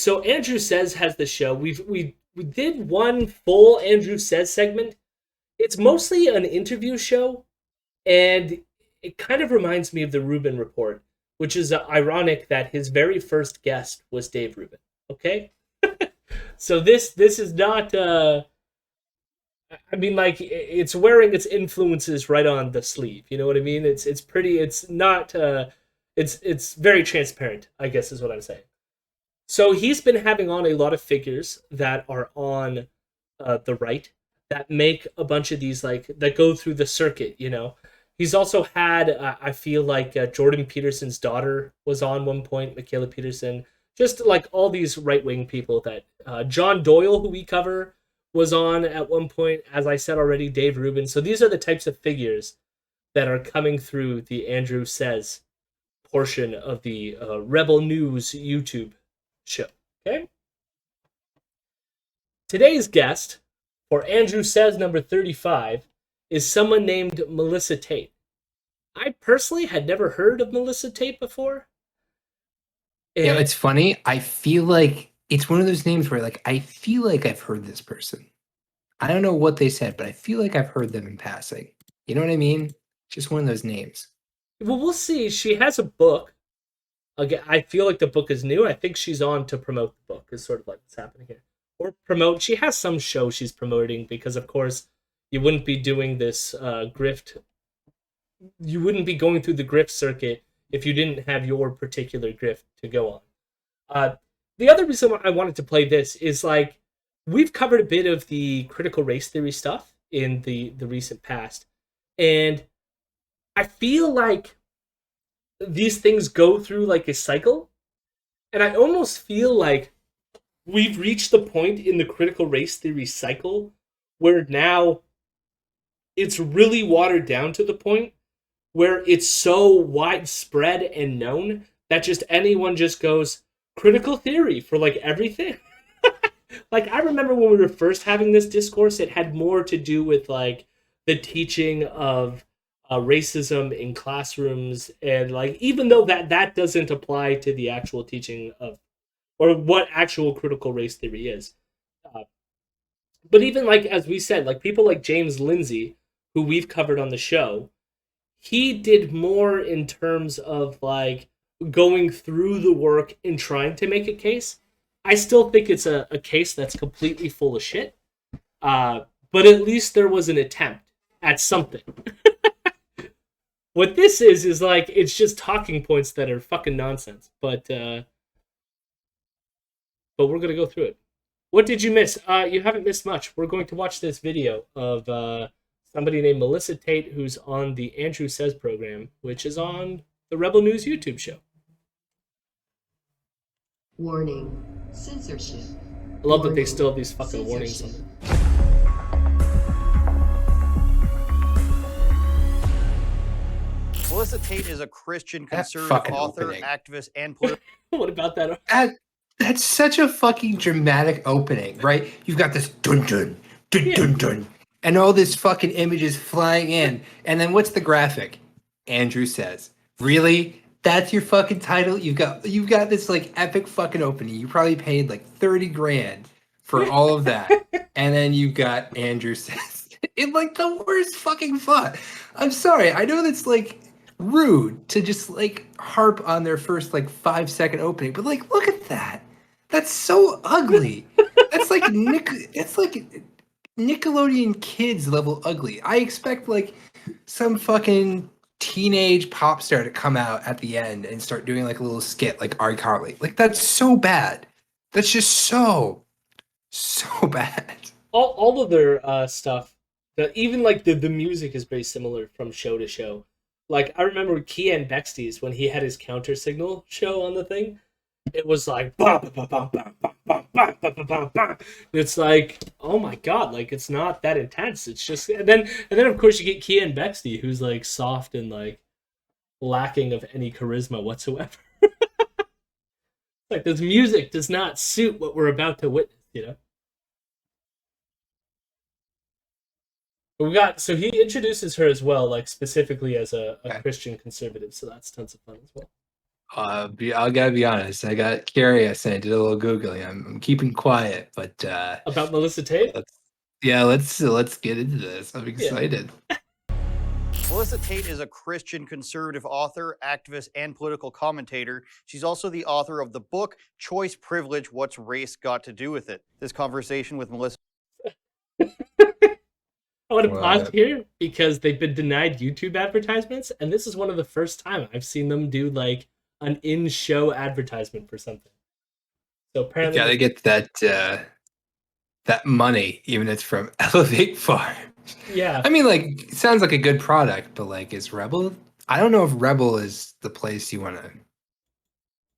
So Andrew Says has the show. We did one full Andrew Says segment. It's mostly an interview show, and it kind of reminds me of the Rubin Report, which is ironic that his very first guest was Dave Rubin. Okay, so this is not. I mean, like it's wearing its influences right on the sleeve. You know what I mean? It's pretty. It's not. It's very transparent, I guess is what I'm saying. So he's been having on a lot of figures that are on the right that make a bunch of these like that go through the circuit. He's also had I feel like Jordan Peterson's daughter was on one point, Michaela Peterson, just like all these right wing people that John Doyle, who we cover, was on at one point. As I said already, Dave Rubin. So these are the types of figures that are coming through the Andrew Says portion of the Rebel News YouTube show. Okay. Today's guest for Andrew Says number 35 is someone named Melissa Tate. I personally had never heard of Melissa Tate before. Yeah, it's funny. I feel like it's one of those names where like I feel like I've heard this person. I don't know what they said, but I feel like I've heard them in passing. You know what I mean? Just one of those names. Well, we'll see. She has a book. Again, I feel like the book is new. I think she's on to promote the book, is sort of like what's happening here. Or promote. She has some show she's promoting because, of course, you wouldn't be doing this grift. You wouldn't be going through the grift circuit if you didn't have your particular grift to go on. The other reason I wanted to play this is like we've covered a bit of the critical race theory stuff in the recent past, and I feel like these things go through like a cycle, and I almost feel like we've reached the point in the critical race theory cycle where now it's really watered down to the point where it's so widespread and known that just anyone just goes critical theory for like everything. Like I remember when we were first having this discourse, it had more to do with like the teaching of racism in classrooms, and like even though that doesn't apply to the actual teaching of or what actual critical race theory is. Uh, but even like as we said, like people like James Lindsay, who we've covered on the show, he did more in terms of like going through the work and trying to make a case. I still think it's a case that's completely full of shit. But at least there was an attempt at something. What this is like it's just talking points that are fucking nonsense. But we're gonna go through it. What did you miss? You haven't missed much. We're going to watch this video of somebody named Melissa Tate, who's on the Andrew Says program, which is on the Rebel News YouTube show. Warning. Censorship. I love that they still have these fucking warnings on it. Melissa Tate is a Christian conservative author, opening. Activist, and political. What about that? That's such a fucking dramatic opening, right? You've got this dun dun dun dun dun, and all this fucking images flying in, and then what's the graphic? Andrew Says, really? That's your fucking title? You've got this like epic fucking opening. You probably paid like 30 grand for all of that, and then you've got Andrew Says in like the worst fucking font. I'm sorry, I know that's like rude to just like harp on their first like 5-second opening, but like look at that. That's so ugly. That's like it's like Nickelodeon Kids level ugly. I expect like some fucking teenage pop star to come out at the end and start doing like a little skit like iCarly. Like that's so bad. That's just so bad. All of their stuff, even like the music is very similar from show to show. Like I remember Kian Bextes when he had his counter signal show on the thing. It was like it's like, oh my god, like it's not that intense. It's just and then of course you get Kian Bexte, who's like soft and like lacking of any charisma whatsoever. Like this music does not suit what we're about to witness, you know. So he introduces her as well, like specifically as a Okay. Christian conservative, so that's tons of fun as well. I gotta be honest. I got curious and I did a little googling. I'm keeping quiet, but About Melissa Tate? let's get into this. I'm Yeah. excited. Melissa Tate is a Christian conservative author, activist, and political commentator. She's also the author of the book Choice Privilege: What's Race Got to Do with It? This conversation with Melissa. I want to pause here because they've been denied YouTube advertisements, and this is one of the first time I've seen them do like an in-show advertisement for something. So apparently, Gotta get that money, even if it's from Elevate Farm. yeah. I mean, like, it sounds like a good product, but like, is Rebel? I don't know if Rebel is the place you want to.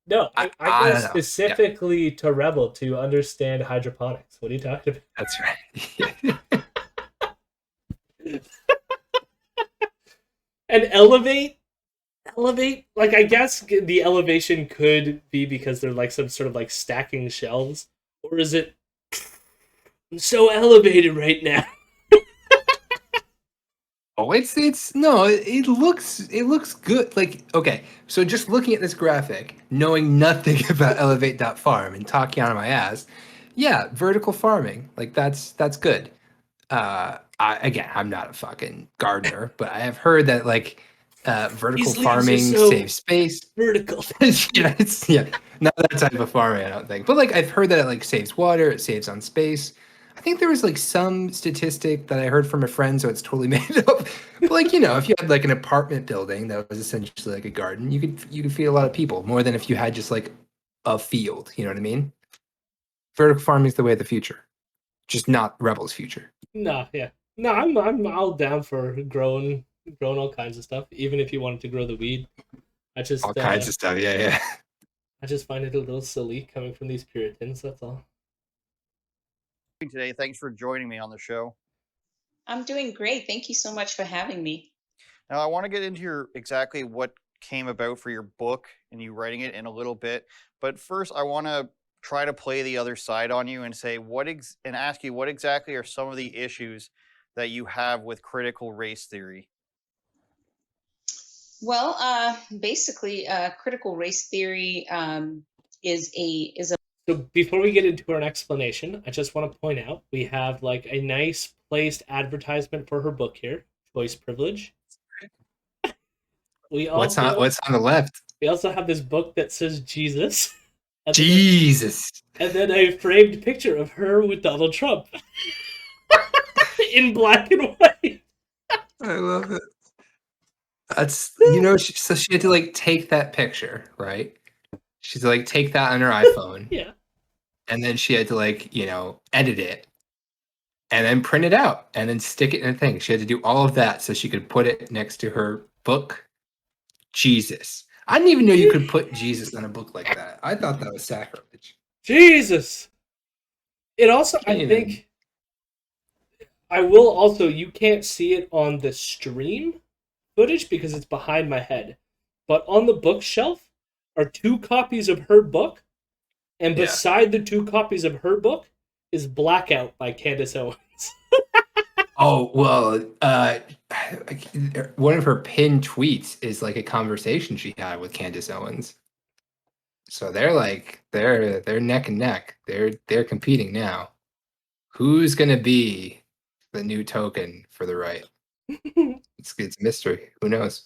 No, I I go don't know. specifically to Rebel to understand hydroponics. What are you talking about? That's right. And Elevate, like I guess the elevation could be because they're like some sort of like stacking shelves, or is it? I'm so elevated right now. Oh, it's no, it looks good. Like, okay, so just looking at this graphic, knowing nothing about Elevate.farm and talking out of my ass, yeah, vertical farming, like that's good. I'm not a fucking gardener, but I have heard that like vertical These leaves are farming so saves space. vertical. Yeah, not that type of farming, I don't think. But like I've heard that it like saves water, it saves on space. I think there was like some statistic that I heard from a friend, so it's totally made up. But like, if you had like an apartment building that was essentially like a garden, you could feed a lot of people more than if you had just like a field. You know what I mean? Vertical farming is the way of the future, just not Rebel's future. No, yeah, no, I'm all down for growing all kinds of stuff. Even if you wanted to grow the weed, I just All kinds of stuff. Yeah. I just find it a little silly coming from these Puritans. That's all. Today, thanks for joining me on the show. I'm doing great. Thank you so much for having me. Now, I want to get into exactly what came about for your book and you writing it in a little bit. But first, I want to try to play the other side on you and say and ask you what exactly are some of the issues that you have with critical race theory. Well, basically, critical race theory is a. So before we get into an explanation, I just want to point out we have like a nice placed advertisement for her book here, Choice Privilege. What's on the left? We also have this book that says Jesus. Jesus. And then a framed picture of her with Donald Trump in black and white. I love it. That's so she had to like take that picture, right? She's like take that on her iPhone. Yeah. And then she had to like, edit it and then print it out and then stick it in a thing. She had to do all of that so she could put it next to her book. Jesus. I didn't even know you could put Jesus on a book like that. I thought that was sacrilege. Jesus. It also, I think, I will also, you can't see it on the stream footage because it's behind my head. But on the bookshelf are 2 copies of her book. And beside the 2 copies of her book is Blackout by Candace Owens. Oh, well, one of her pinned tweets is like a conversation she had with Candace Owens. So they're neck and neck. They're competing now. Who's gonna be the new token for the right? It's a mystery. Who knows?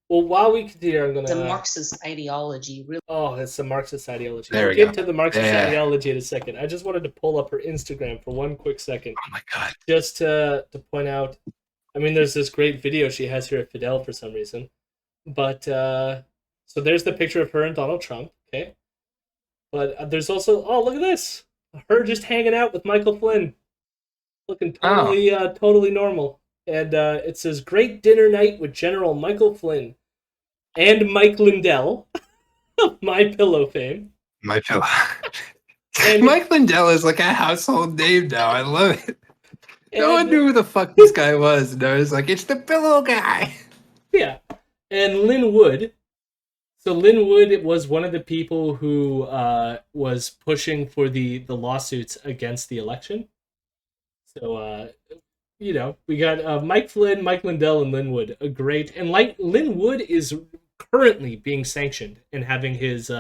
Well, while we continue, I'm gonna. It's a Marxist ideology, really. Oh, it's a Marxist ideology. There We'll we get to the Marxist ideology in a second. I just wanted to pull up her Instagram for one quick second. Oh my god! Just to point out, I mean, there's this great video she has here of Fidel for some reason, but so there's the picture of her and Donald Trump. Okay, but there's also look at this, her just hanging out with Michael Flynn, looking totally normal. And it says, "Great dinner night with General Michael Flynn and Mike Lindell of My Pillow fame." My Pillow. Mike Lindell is like a household name now. I love it. No one knew who the fuck this guy was. And I was like, it's the Pillow guy. Yeah. And Lynn Wood. So Lynn Wood was one of the people who was pushing for the lawsuits against the election. So, we got Mike Flynn, Mike Lindell, and Lynn Wood. Great. And like Lynn Wood is currently being sanctioned and having his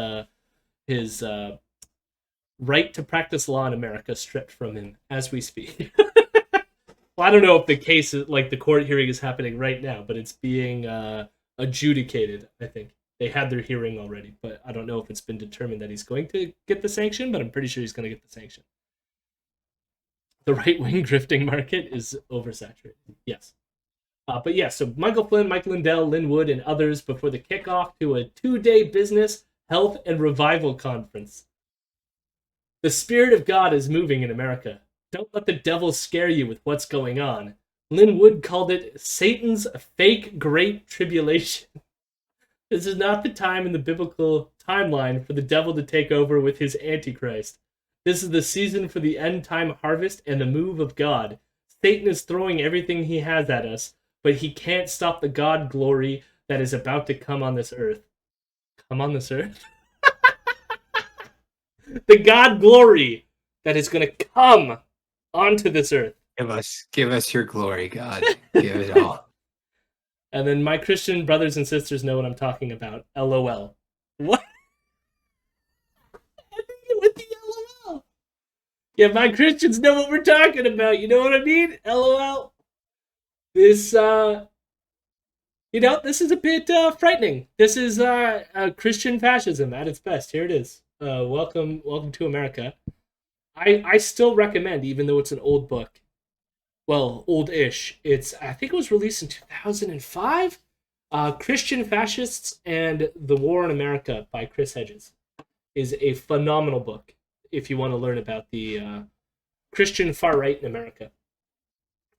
right to practice law in America stripped from him as we speak. Well, I don't know if the case is like the court hearing is happening right now, but it's being adjudicated. I think they had their hearing already, but I don't know if it's been determined that he's going to get the sanction. But I'm pretty sure he's going to get the sanction. The right-wing grifting market is oversaturated. Yes. But yeah, so Michael Flynn, Mike Lindell, Lynn Wood, and others before the kickoff to a 2-day business, health, and revival conference. The Spirit of God is moving in America. Don't let the devil scare you with what's going on. Lynn Wood called it Satan's fake great tribulation. This is not the time in the biblical timeline for the devil to take over with his Antichrist. This is the season for the end-time harvest and the move of God. Satan is throwing everything he has at us, but he can't stop the God glory that is about to come on this earth. Come on this earth? The God glory that is going to come onto this earth. Give us your glory, God. Give it all. And then my Christian brothers and sisters know what I'm talking about. LOL. What? I think it with the LOL. Yeah, my Christians know what we're talking about. You know what I mean? LOL. This, this is a bit frightening. This is Christian fascism at its best. Here it is. Welcome to America. I still recommend, even though it's an old book. Well, old-ish. I think it was released in 2005. Christian Fascists and the War in America by Chris Hedges is a phenomenal book if you want to learn about the Christian far right in America.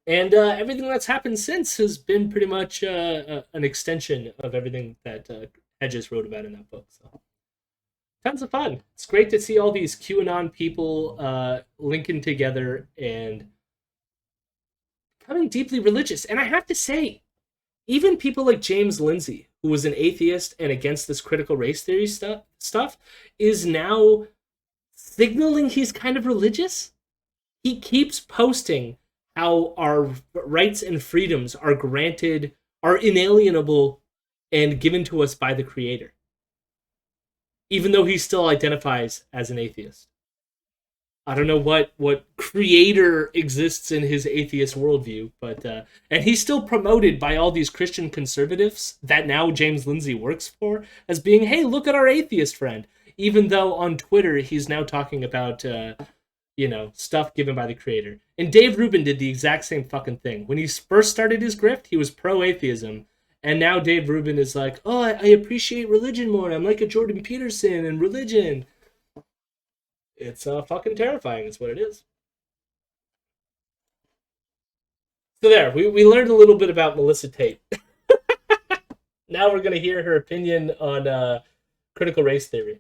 And everything that's happened since has been pretty much an extension of everything that Hedges wrote about in that book. So, tons of fun. It's great to see all these QAnon people linking together and becoming deeply religious. And I have to say, even people like James Lindsay, who was an atheist and against this critical race theory stuff, is now signaling he's kind of religious. He keeps posting how our rights and freedoms are inalienable and given to us by the Creator, even though he still identifies as an atheist. I don't know what creator exists in his atheist worldview, but and he's still promoted by all these Christian conservatives that now James Lindsay works for as being, hey, look at our atheist friend, even though on Twitter he's now talking about stuff given by the Creator. And Dave Rubin did the exact same fucking thing. When he first started his grift, he was pro-atheism. And now Dave Rubin is like, oh, I appreciate religion more. I'm like a Jordan Peterson and religion. It's fucking terrifying is what it is. So there, we learned a little bit about Melissa Tate. Now we're going to hear her opinion on critical race theory.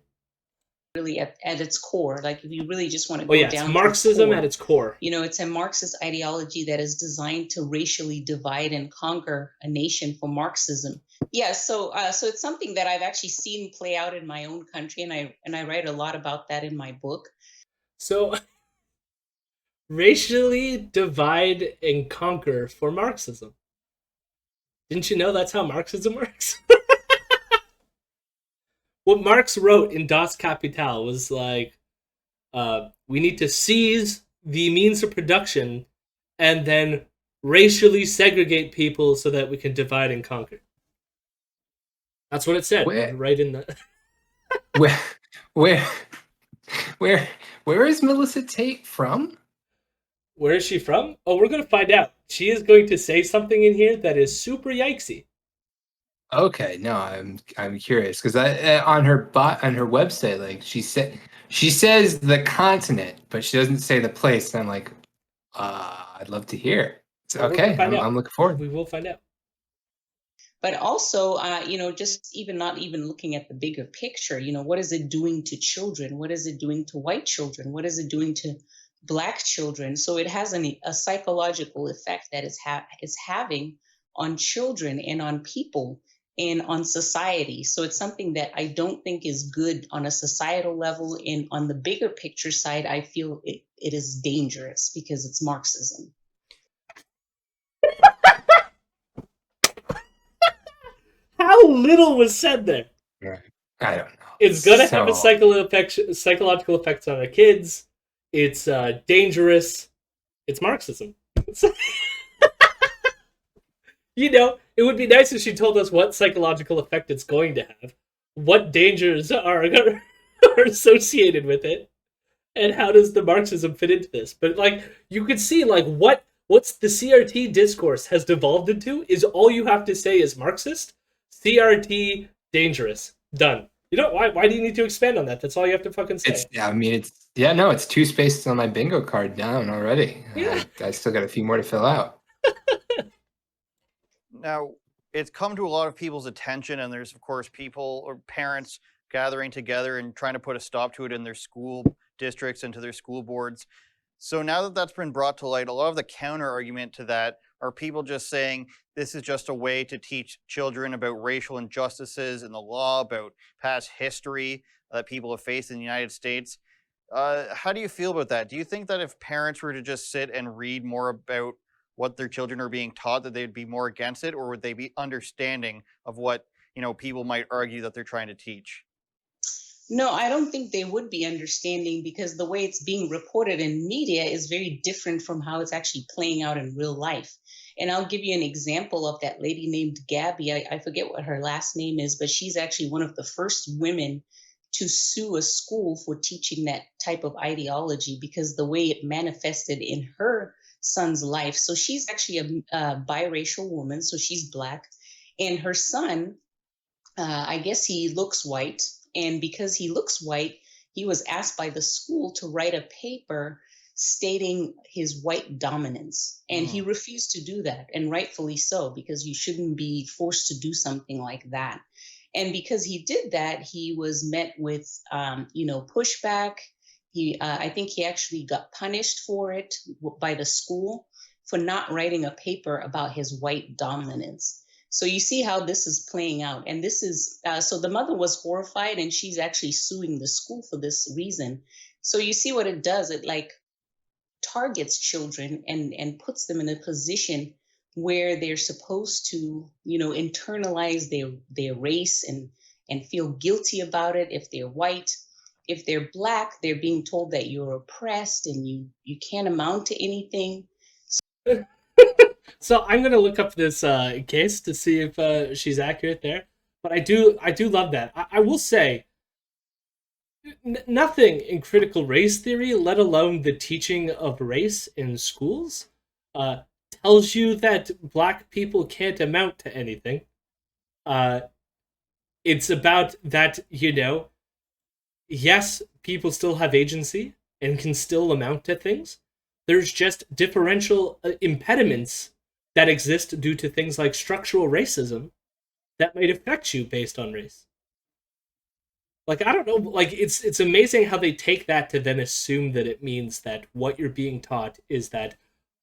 Really at its core, like if you really just want to go it's down Marxism to at its core. It's a Marxist ideology that is designed to racially divide and conquer a nation for Marxism. Yeah, so it's something that I've actually seen play out in my own country, and I write a lot about that in my book. So racially divide and conquer for Marxism. Didn't you know that's how Marxism works? What Marx wrote in Das Kapital was like, we need to seize the means of production and then racially segregate people so that we can divide and conquer. That's what it said, right in the... Where is Melissa Tate from? Where is she from? Oh, we're going to find out. She is going to say something in here that is super yikesy. Okay, no, I'm curious because on her website, like she says the continent, but she doesn't say the place. And I'm like, I'd love to hear. So, okay, I'm looking forward. We will find out. But also, just not even looking at the bigger picture. What is it doing to children? What is it doing to white children? What is it doing to Black children? So it has a psychological effect that is having on children and on people and on society. So it's something that I don't think is good on a societal level. And on the bigger picture side, I feel it is dangerous because it's Marxism. How How little was said there. I don't know. It's gonna have a So- psychological effects on our kids. It's dangerous. It's Marxism. You know, it would be nice if she told us what psychological effect it's going to have, what dangers are associated with it, and how does the Marxism fit into this. But like, you could see like what's the CRT discourse has devolved into is all you have to say is Marxist, CRT, dangerous, done. You know why do you need to expand on that? That's all you have to fucking say. It's 2 spaces on my bingo card down already. Yeah. I still got a few more to fill out. Now, it's come to a lot of people's attention, and there's, of course, people or parents gathering together and trying to put a stop to it in their school districts and to their school boards. So now that that's been brought to light, a lot of the counter argument to that are people just saying this is just a way to teach children about racial injustices in the law, about past history that people have faced in the United States. How do you feel about that? Do you think that if parents were to just sit and read more about what their children are being taught, that they'd be more against it, or would they be understanding of what, people might argue that they're trying to teach? No, I don't think they would be understanding, because the way it's being reported in media is very different from how it's actually playing out in real life. And I'll give you an example of that lady named Gabby. I forget what her last name is, but she's actually one of the first women to sue a school for teaching that type of ideology, because the way it manifested in her son's life. So she's actually a biracial woman, so she's Black, and her son, I guess he looks white, and because he looks white, he was asked by the school to write a paper stating his white dominance, and he refused to do that, and rightfully so, because you shouldn't be forced to do something like that. And because he did that, he was met with pushback. I think he actually got punished for it by the school for not writing a paper about his white dominance. So you see how this is playing out. And this is, so the mother was horrified, and she's actually suing the school for this reason. So you see what it does. It like targets children and puts them in a position where they're supposed to, internalize their race and feel guilty about it if they're white. If they're Black, they're being told that you're oppressed and you can't amount to anything. So I'm gonna look up this case to see if she's accurate there. But I do love that. I will say nothing in critical race theory, let alone the teaching of race in schools, tells you that Black people can't amount to anything. It's about that, yes, people still have agency and can still amount to things. There's just differential impediments that exist due to things like structural racism that might affect you based on race. Like, I don't know, like, it's amazing how they take that to then assume that it means that what you're being taught is that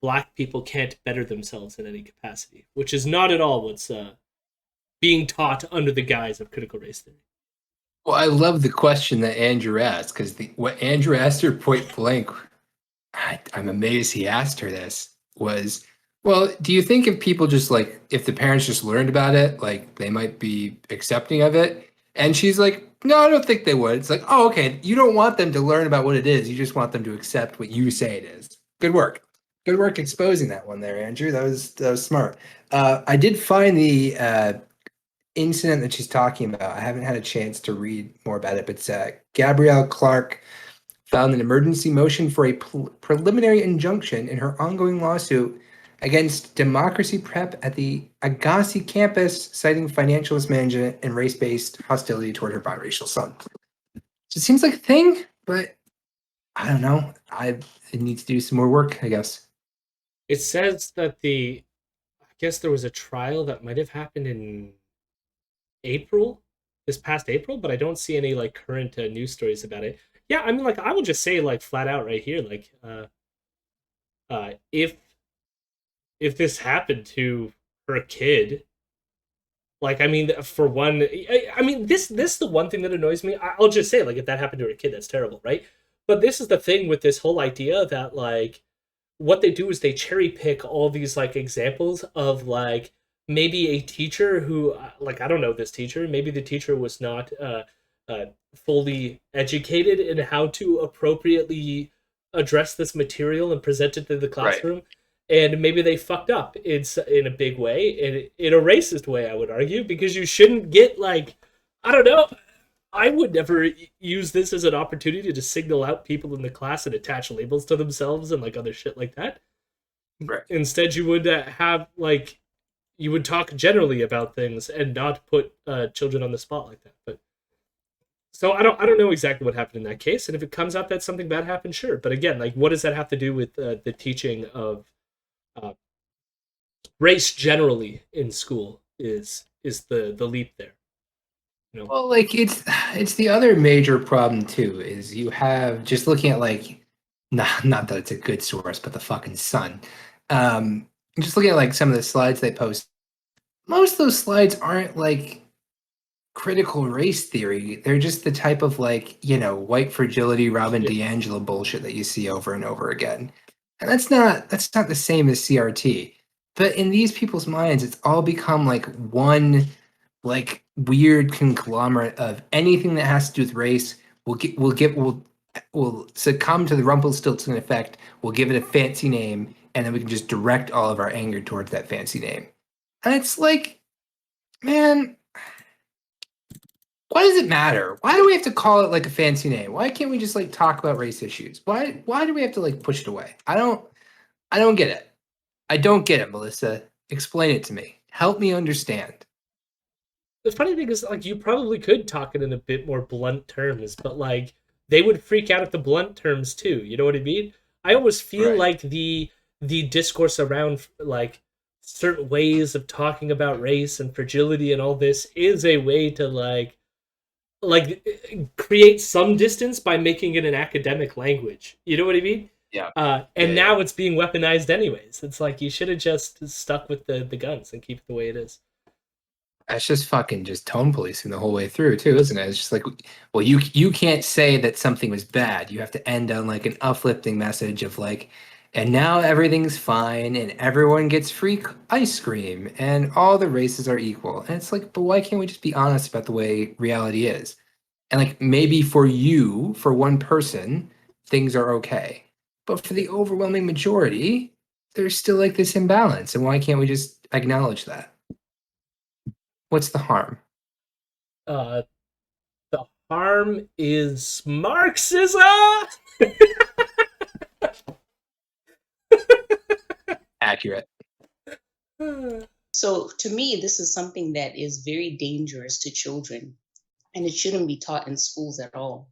Black people can't better themselves in any capacity, which is not at all what's being taught under the guise of critical race theory. Well, I love the question that Andrew asked, because what Andrew asked her point blank, I'm amazed he asked her this, was, well, do you think if the parents just learned about it, like, they might be accepting of it? And she's like, no, I don't think they would. It's like, oh, okay, you don't want them to learn about what it is. You just want them to accept what you say it is. Good work. Good work exposing that one there, Andrew. That was smart. I did find the incident that she's talking about. I haven't had a chance to read more about it, but Gabrielle Clark filed an emergency motion for a preliminary injunction in her ongoing lawsuit against Democracy Prep at the Agassi campus, citing financial mismanagement and race-based hostility toward her biracial son. So it seems like a thing, but I don't know. I need to do some more work, I guess. It says that I guess there was a trial that might have happened in this past April, but I don't see any like current news stories about it. Yeah, I mean, like, I will just say, like, flat out right here, like, if this happened to her kid, like, I mean, for one, I mean, this the one thing that annoys me. I'll just say, like, if that happened to her kid, that's terrible, right? But this is the thing with this whole idea that, like, what they do is they cherry pick all these, like, examples of, like, maybe a teacher who, like, I don't know this teacher, maybe the teacher was not fully educated in how to appropriately address this material and present it to the Right. classroom. And maybe they fucked up in a big way, in a racist way, I would argue, because you shouldn't get, like, I don't know. I would never use this as an opportunity to signal out people in the class and attach labels to themselves and like other shit like that. Right. Instead, you would have like you would talk generally about things and not put children on the spot like that. But so I don't know exactly what happened in that case, and if it comes out that something bad happened, sure. But again, like, what does that have to do with the teaching of uh, race generally in school? Is the leap there? You know? Well, like it's the other major problem too, is you have just looking at like not that it's a good source, but the fucking Sun. Just looking at like some of the slides they post, most of those slides aren't like critical race theory. They're just the type of like, white fragility Robin DiAngelo bullshit that you see over and over again. And that's not the same as CRT. But in these people's minds, it's all become like one like weird conglomerate of anything that has to do with race. We'll succumb to the Rumpelstiltskin effect. We'll give it a fancy name, and then we can just direct all of our anger towards that fancy name. And it's like, man, why does it matter? Why do we have to call it like a fancy name? Why can't we just like talk about race issues? Why do we have to like push it away? I don't get it. I don't get it, Melissa. Explain it to me. Help me understand. The funny thing is, like, you probably could talk it in a bit more blunt terms, but like they would freak out at the blunt terms too. You know what I mean? I always feel Right. like the discourse around like certain ways of talking about race and fragility and all this is a way to like create some distance by making it an academic language. You know what I mean? Yeah. And Yeah, now yeah. it's being weaponized anyways. It's like you should have just stuck with the guns and keep it the way it is. That's just fucking just tone policing the whole way through too, isn't it? It's just like, well, you can't say that something was bad. You have to end on like an uplifting message of like, and now everything's fine and everyone gets free ice cream and all the races are equal. And it's like, but why can't we just be honest about the way reality is? And like maybe for you, for one person, things are okay. But for the overwhelming majority, there's still like this imbalance. And why can't we just acknowledge that? What's the harm? Uh, the harm is Marxism. Accurate. So to me, this is something that is very dangerous to children, and it shouldn't be taught in schools at all.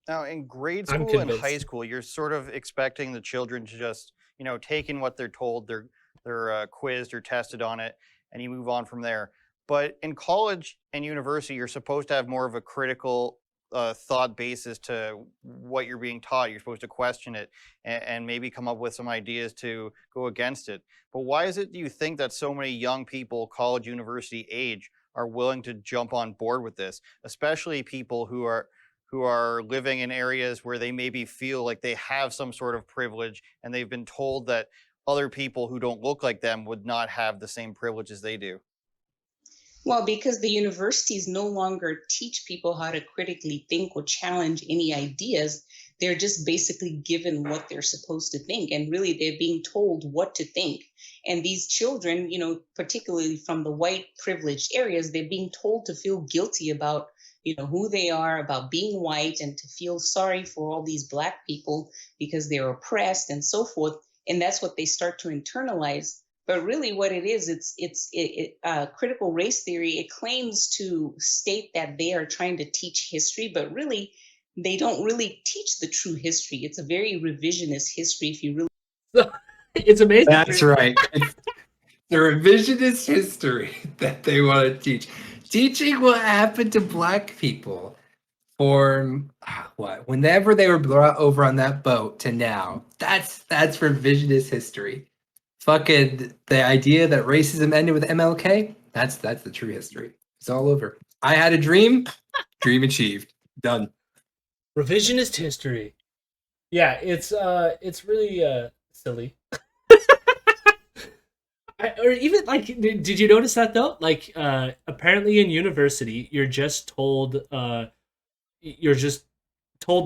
Now, in grade I'm school and convinced. high school, you're sort of expecting the children to just, take in what they're told. They're quizzed or tested on it, and you move on from there. But in college and university, you're supposed to have more of a critical thought basis to what you're being taught. You're supposed to question it and maybe come up with some ideas to go against it. But why is it, do you think, that so many young people, college, university age, are willing to jump on board with this, especially people who are living in areas where they maybe feel like they have some sort of privilege and they've been told that other people who don't look like them would not have the same privileges they do? Well, because the universities no longer teach people how to critically think or challenge any ideas. They're just basically given what they're supposed to think. And really, they're being told what to think. And these children, particularly from the white privileged areas, they're being told to feel guilty about, who they are, about being white, and to feel sorry for all these Black people because they're oppressed and so forth. And that's what they start to internalize. But really, what it is, critical race theory. It claims to state that they are trying to teach history, but really, they don't really teach the true history. It's a very revisionist history. If you really, It's amazing. That's right. It's the revisionist history that they want to teach. Teaching what happened to Black people from whenever they were brought over on that boat to now. That's revisionist history. Fucking the idea that racism ended with MLK, that's the true history. It's all over. I had a dream Dream achieved. Done. Revisionist history. Yeah, it's really silly. Or even like, did you notice that though? Like, apparently in university, you're just told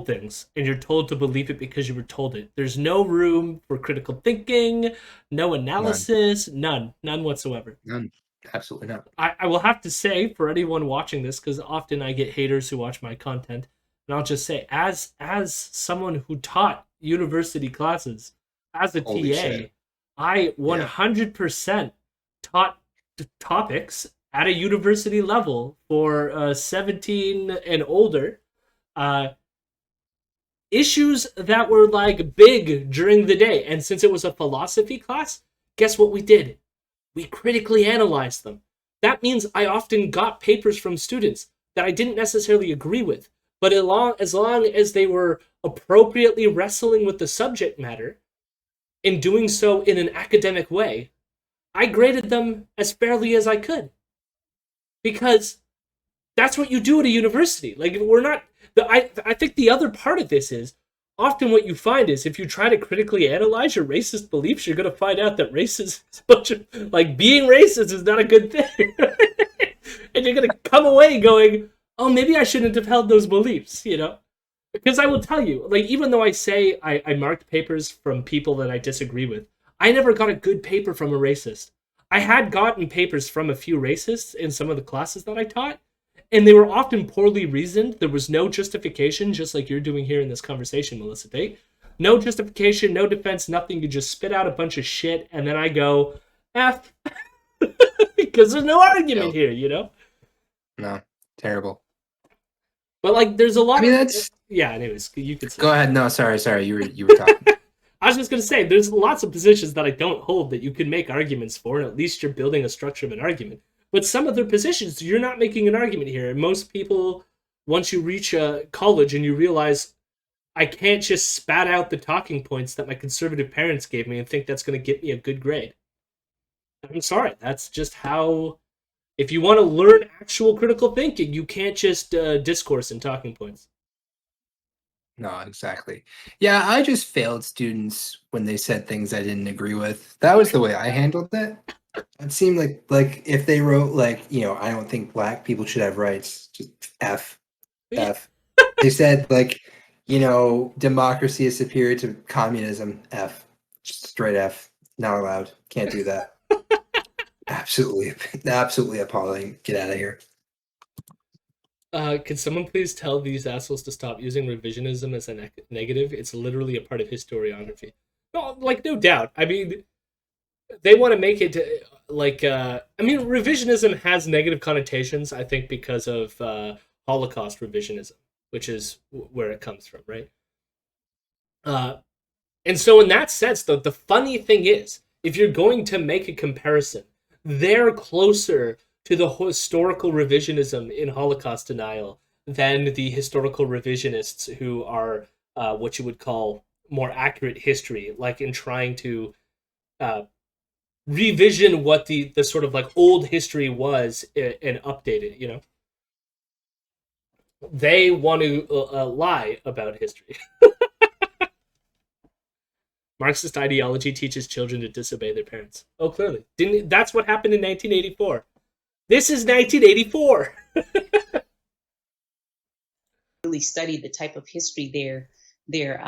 things, and you're told to believe it because you were told it. There's no room for critical thinking, no None. analysis, none whatsoever. None. Absolutely not. I will have to say for anyone watching this, because often I get haters who watch my content, and I'll just say, as someone who taught university classes, as a Holy TA, shit. I 100% taught topics at a university level for 17 and older, uh, issues that were like big during the day. And since it was a philosophy class, guess what we did? We critically analyzed them. That means I often got papers from students that I didn't necessarily agree with, but as long as they were appropriately wrestling with the subject matter and doing so in an academic way, I graded them as fairly as I could. Because that's what you do at a university. Like, we're not. I think the other part of this is often what you find is if you try to critically analyze your racist beliefs, you're going to find out that racism is like being racist is not a good thing. And you're going to come away going, oh, maybe I shouldn't have held those beliefs, you know? Because I will tell you, like, even though I say I marked papers from people that I disagree with, I never got a good paper from a racist. I had gotten papers from a few racists in some of the classes that I taught, and they were often poorly reasoned. There was no justification, just like you're doing here in this conversation, Melissa Tate. No justification, no defense, nothing. You just spit out a bunch of shit, and then I go, F. Because there's no argument here, you know? No. Terrible. But, like, there's a lot I mean, of... that's. Yeah, anyways, you could say. Go ahead. No, sorry. You were talking. I was just going to say, there's lots of positions that I don't hold that you can make arguments for, and at least you're building a structure of an argument. But some other positions, you're not making an argument here. And most people, once you reach college and you realize, I can't just spat out the talking points that my conservative parents gave me and think that's going to get me a good grade. I'm sorry, that's just how... If you want to learn actual critical thinking, you can't just discourse in talking points. No, exactly. Yeah, I just failed students when they said things I didn't agree with. That was the way I handled it. It seemed like if they wrote like, I don't think black people should have rights, just F. F. They said like, democracy is superior to communism, F. Just straight F. Not allowed. Can't do that. Absolutely appalling. Get out of here. Could someone please tell these assholes to stop using revisionism as a negative? It's literally a part of historiography. No, like, no doubt. I mean, they want to make it like... revisionism has negative connotations, I think, because of Holocaust revisionism, which is where it comes from, right? And so in that sense, the funny thing is, if you're going to make a comparison, they're closer to the historical revisionism in Holocaust denial than the historical revisionists who are what you would call more accurate history, like in trying to revision what the sort of like old history was and update it, you know? They want to lie about history. Marxist ideology teaches children to disobey their parents. Oh, clearly. That's what happened in 1984. This is 1984. Really study the type of history they're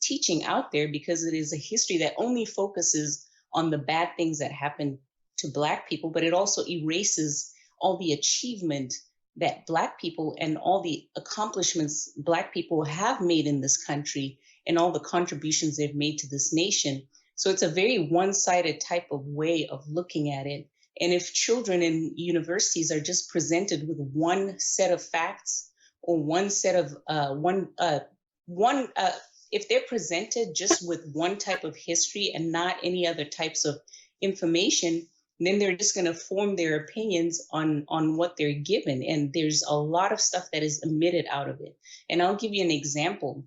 teaching out there, because it is a history that only focuses on the bad things that happen to Black people, but it also erases all the achievement that Black people and all the accomplishments Black people have made in this country and all the contributions they've made to this nation. So it's a very one-sided type of way of looking at it. And if children in universities are just presented with one set of facts or one set of if they're presented just with one type of history and not any other types of information, then they're just going to form their opinions on what they're given. And there's a lot of stuff that is omitted out of it. And I'll give you an example.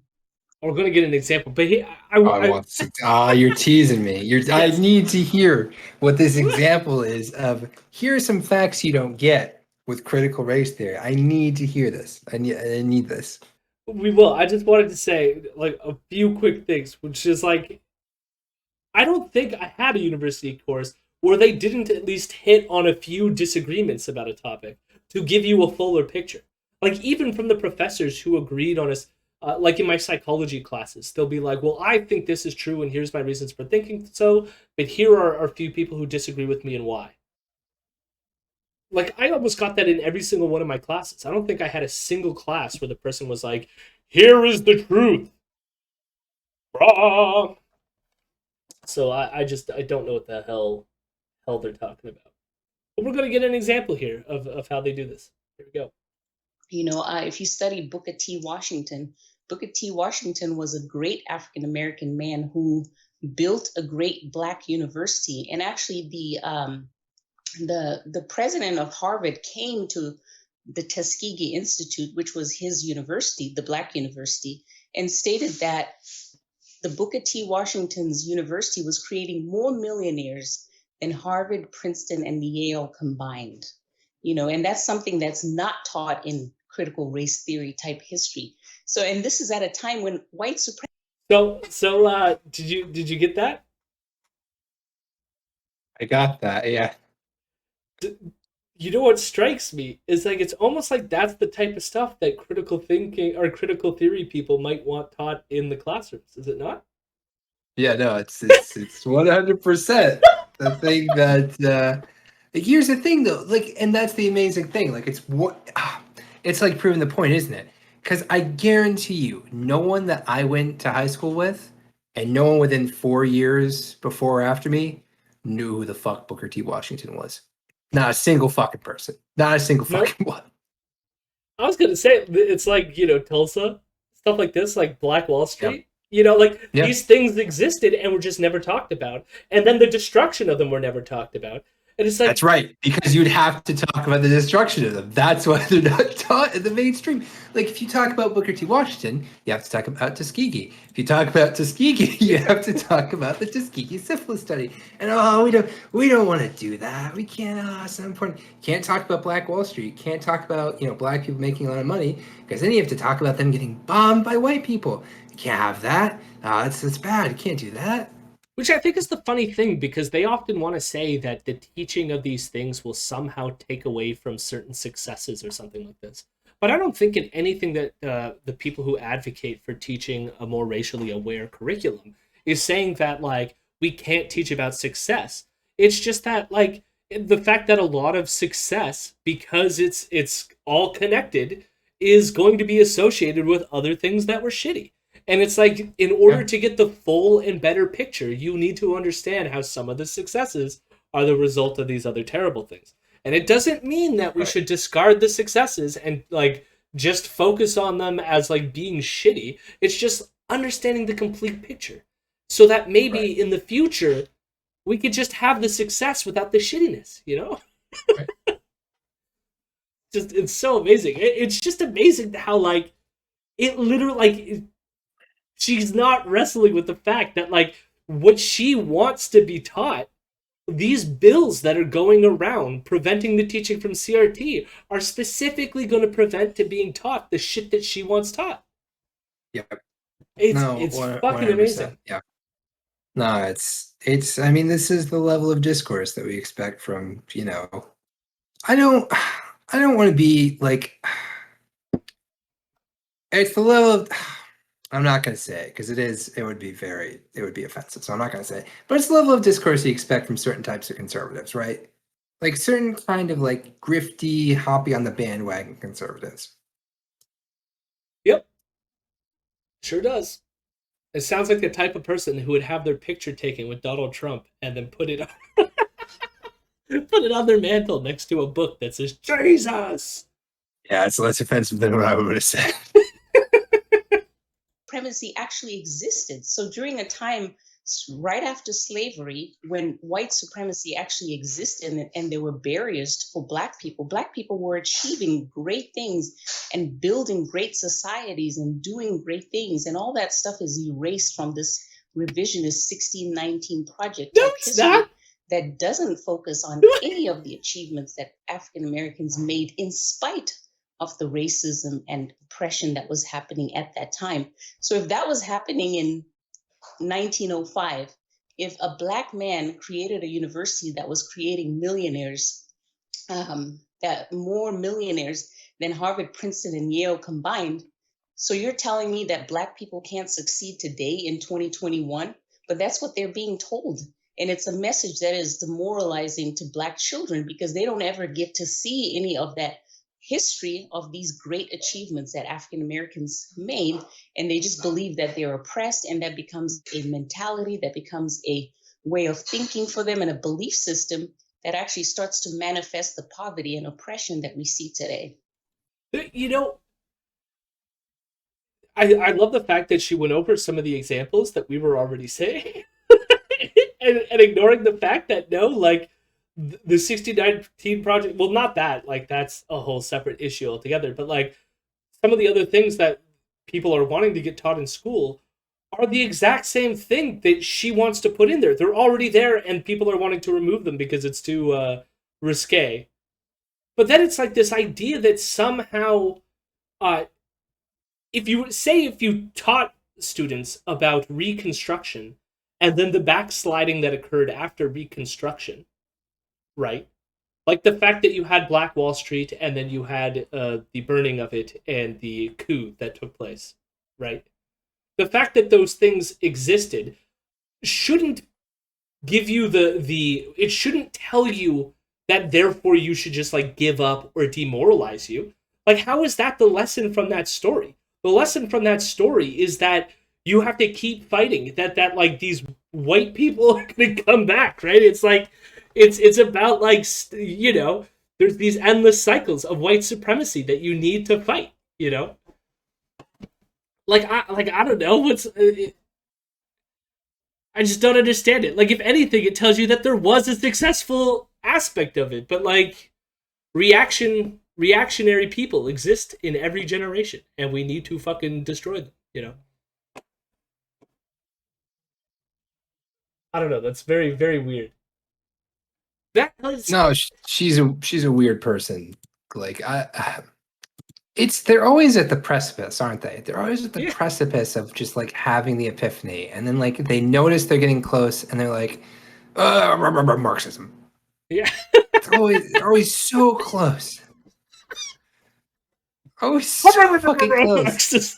We're going to get an example, but you're teasing me. I need to hear what this example is of. Here are some facts you don't get with critical race theory. I need to hear this. I need this. We will. I just wanted to say like a few quick things, which is like, I don't think I had a university course or they didn't at least hit on a few disagreements about a topic to give you a fuller picture. Like, even from the professors who agreed on us, like in my psychology classes, they'll be like, well, I think this is true, and here's my reasons for thinking so, but here are a few people who disagree with me and why. Like, I almost got that in every single one of my classes. I don't think I had a single class where the person was like, here is the truth. Rah! So I don't know what the hell they're talking about. But we're going to get an example here of how they do this. Here we go. If you study Booker T. Washington was a great African American man who built a great Black university. And actually, the president of Harvard came to the Tuskegee Institute, which was his university, the Black university, and stated that the Booker T. Washington's university was creating more millionaires than Harvard, Princeton, and Yale combined. And that's something that's not taught in critical race theory type history. So, and this is at a time when white supremacy. So did you get that? I got that. Yeah. You know what strikes me is like it's almost like that's the type of stuff that critical thinking or critical theory people might want taught in the classrooms, is it not? Yeah, no, it's 100% the thing that here's the thing though, like, and that's the amazing thing. Like, it's like proving the point, isn't it? Because I guarantee you, no one that I went to high school with, and no one within 4 years before or after me, knew who the fuck Booker T. Washington was. Not a single fucking person. Not a single Nope. fucking one. I was gonna say it's like Tulsa, stuff like this, like Black Wall Street. Yep. These things existed and were just never talked about, and then the destruction of them were never talked about. And it's like That's right, because you'd have to talk about the destruction of them. That's why they're not taught in the mainstream. Like, if you talk about Booker T. Washington, you have to talk about Tuskegee. If you talk about Tuskegee, you have to talk about the Tuskegee syphilis study. And we don't want to do that. We can't. It's not important. You can't talk about Black Wall Street. You can't talk about Black people making a lot of money, because then you have to talk about them getting bombed by white people. You can't have that. It's bad. You can't do that. Which I think is the funny thing, because they often want to say that the teaching of these things will somehow take away from certain successes or something like this. But I don't think in anything that the people who advocate for teaching a more racially aware curriculum is saying that, like, we can't teach about success. It's just that, like, the fact that a lot of success, because it's all connected, is going to be associated with other things that were shitty. And it's like, in order to get the full and better picture, you need to understand how some of the successes are the result of these other terrible things. And it doesn't mean that we should discard the successes and, like, just focus on them as, like, being shitty. It's just understanding the complete picture. So that maybe in the future, we could just have the success without the shittiness, Right. It's so amazing. It's just amazing how, like, it literally, like, she's not wrestling with the fact that, like, what she wants to be taught, these bills that are going around preventing the teaching from CRT are specifically going to prevent to being taught the shit that she wants taught. Yep. It's fucking amazing. Yeah. No, it's I mean, this is the level of discourse that we expect from, I don't want to be like, it's the level of, I'm not going to say it because it would be offensive. So I'm not going to say it, but it's the level of discourse you expect from certain types of conservatives, right? Like certain kind of like grifty, hoppy on the bandwagon conservatives. Yep. Sure does. It sounds like the type of person who would have their picture taken with Donald Trump and then put it on their mantle next to a book that says Jesus. Yeah, it's less offensive than what I would have said. Supremacy actually existed. So during a time right after slavery, when white supremacy actually existed and there were barriers for Black people were achieving great things and building great societies and doing great things. And all that stuff is erased from this revisionist 1619 project No, it's not. that doesn't focus on any of the achievements that African Americans made in spite of the racism and oppression that was happening at that time. So if that was happening in 1905, if a black man created a university that was creating millionaires, that more millionaires than Harvard, Princeton, and Yale combined. So you're telling me that black people can't succeed today in 2021? But that's what they're being told. And it's a message that is demoralizing to black children because they don't ever get to see any of that history of these great achievements that African Americans made. And they just believe that they're oppressed, and that becomes a mentality, that becomes a way of thinking for them, and a belief system that actually starts to manifest the poverty and oppression that we see today. You know, I love the fact that she went over some of the examples that we were already saying. And ignoring the fact that no, like the 1619 project, well, not that, like that's a whole separate issue altogether, but like some of the other things that people are wanting to get taught in school are the exact same thing that she wants to put in there. They're already there, and people are wanting to remove them because it's too risque. But then it's like this idea that somehow, if you taught students about Reconstruction and then the backsliding that occurred after Reconstruction, right? Like the fact that you had Black Wall Street and then you had the burning of it and the coup that took place, right? The fact that those things existed shouldn't give you it shouldn't tell you that therefore you should just like give up or demoralize you. Like, how is that the lesson from that story? The lesson from that story is that you have to keep fighting, that like these white people are going to come back, right? It's like it's about like there's these endless cycles of white supremacy that you need to fight, Like I don't know I just don't understand it. Like, if anything, it tells you that there was a successful aspect of it, but like reactionary people exist in every generation, and we need to fucking destroy them. I don't know. That's very, very weird. No, she's a weird person. Like they're always at the precipice, aren't they? They're always at the precipice of just like having the epiphany, and then like they notice they're getting close, and they're like, Marxism. Yeah, they're always so close. Always so fucking close.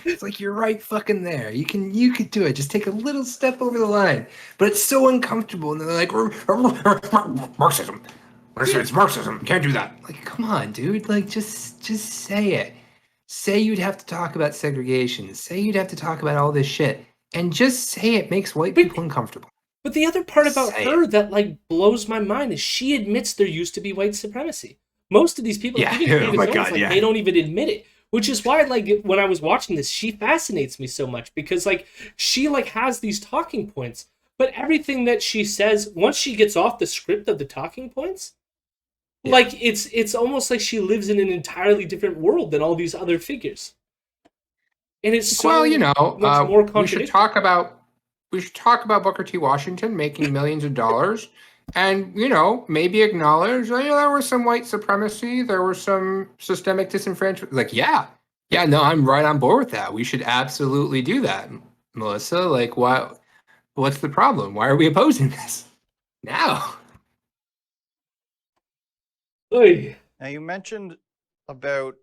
It's like you're right fucking there. You can do it. Just take a little step over the line. But it's so uncomfortable, and they're like, Marxism. It's Marxism. Can't do that. Like, come on, dude. Like, just say it. Say you'd have to talk about segregation. Say you'd have to talk about all this shit. And just say it makes white people uncomfortable. But the other part about her that like blows my mind is she admits there used to be white supremacy. Most of these people, they don't even admit it. Which is why, like, when I was watching this, she fascinates me so much because, like, she like has these talking points, but everything that she says once she gets off the script of the talking points, like it's almost like she lives in an entirely different world than all these other figures. And it's so much more contradictory. We should talk about Booker T. Washington making millions of dollars. And, maybe acknowledge, there was some white supremacy. There was some systemic disenfranchisement. Like, no, I'm right on board with that. We should absolutely do that. Melissa, like, what's the problem? Why are we opposing this now? Now, you mentioned about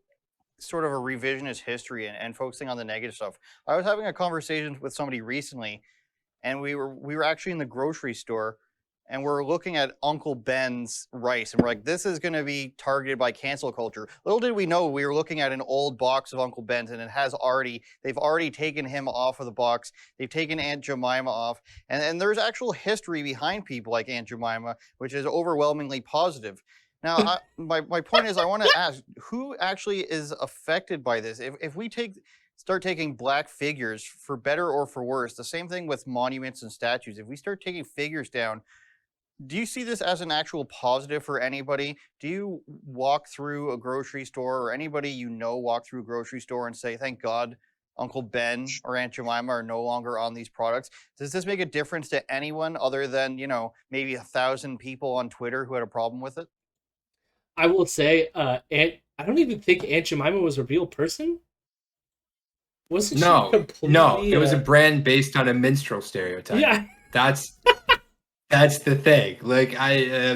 sort of a revisionist history and focusing on the negative stuff. I was having a conversation with somebody recently, and we were actually in the grocery store, and we're looking at Uncle Ben's rice, and we're like, this is going to be targeted by cancel culture. Little did we know we were looking at an old box of Uncle Ben's, and they've already taken him off of the box. They've taken Aunt Jemima off, and there's actual history behind people like Aunt Jemima, which is overwhelmingly positive. Now, my point is, I want to ask, who actually is affected by this? If we start taking black figures, for better or for worse, the same thing with monuments and statues, if we start taking figures down, do you see this as an actual positive for anybody? Do you walk through a grocery store, or anybody walk through a grocery store and say, thank God Uncle Ben or Aunt Jemima are no longer on these products? Does this make a difference to anyone other than, maybe 1,000 people on Twitter who had a problem with it? I will say, I don't even think Aunt Jemima was a real person. Wasn't she No, completely? it was a brand based on a minstrel stereotype. Yeah. That's the thing. Like I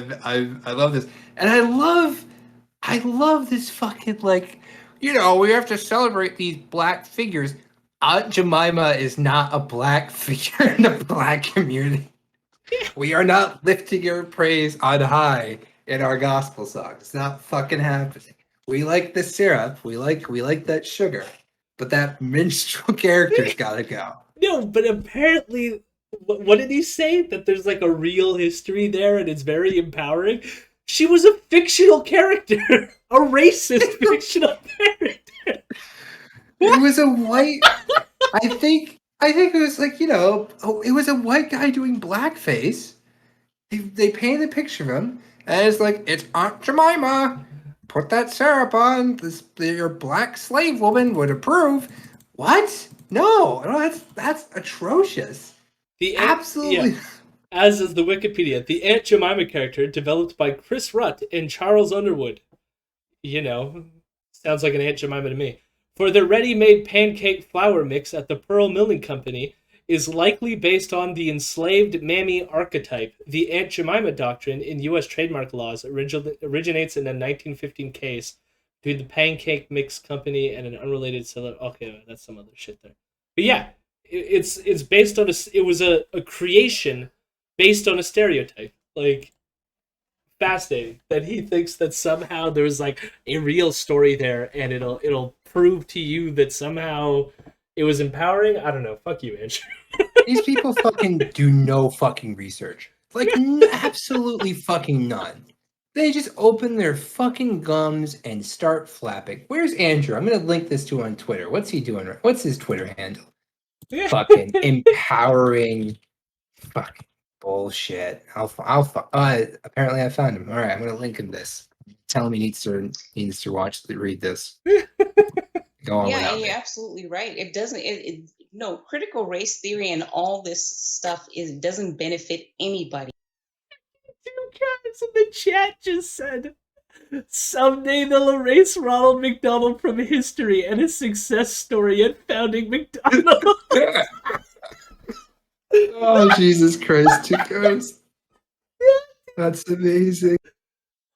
love this, and I love this fucking like, we have to celebrate these black figures. Aunt Jemima is not a black figure in the black community. We are not lifting your praise on high in our gospel songs. It's not fucking happening. We like the syrup. We like that sugar. But that minstrel character's gotta go. No, but apparently, what did he say? That there's like a real history there and it's very empowering? She was a fictional character. A racist fictional character. It was a white. I think it was like, it was a white guy doing blackface. They painted a picture of him, and it's like, it's Aunt Jemima. Put that syrup on. Your black slave woman would approve. What? No, that's atrocious. Absolutely. Yeah. As is the Wikipedia, the Aunt Jemima character developed by Chris Rutt and Charles Underwood. Sounds like an Aunt Jemima to me. For their ready-made pancake flour mix at the Pearl Milling Company is likely based on the enslaved mammy archetype. The Aunt Jemima doctrine in U.S. trademark laws originates in a 1915 case between the Pancake Mix Company and an unrelated seller. Okay, that's some other shit there. But yeah, it's based on it was a creation based on a stereotype. Like, fascinating that he thinks that somehow there's like a real story there, and it'll prove to you that somehow it was empowering. I don't know. Fuck you, Andrew. These people fucking do no fucking research. Like, absolutely fucking none. They just open their fucking gums and start flapping. Where's Andrew? I'm gonna link this to on Twitter. What's he doing? What's his Twitter handle? Fucking empowering. Fucking bullshit. Apparently I found him. All right, I'm gonna link him this. Tell him he needs to read this. Go on. Yeah, and you're absolutely right. It doesn't. No, critical race theory and all this stuff doesn't benefit anybody. Two guys in the chat just said, someday they'll erase Ronald McDonald from history and his success story at founding McDonald's. Oh, Jesus Christ, two guys. That's amazing.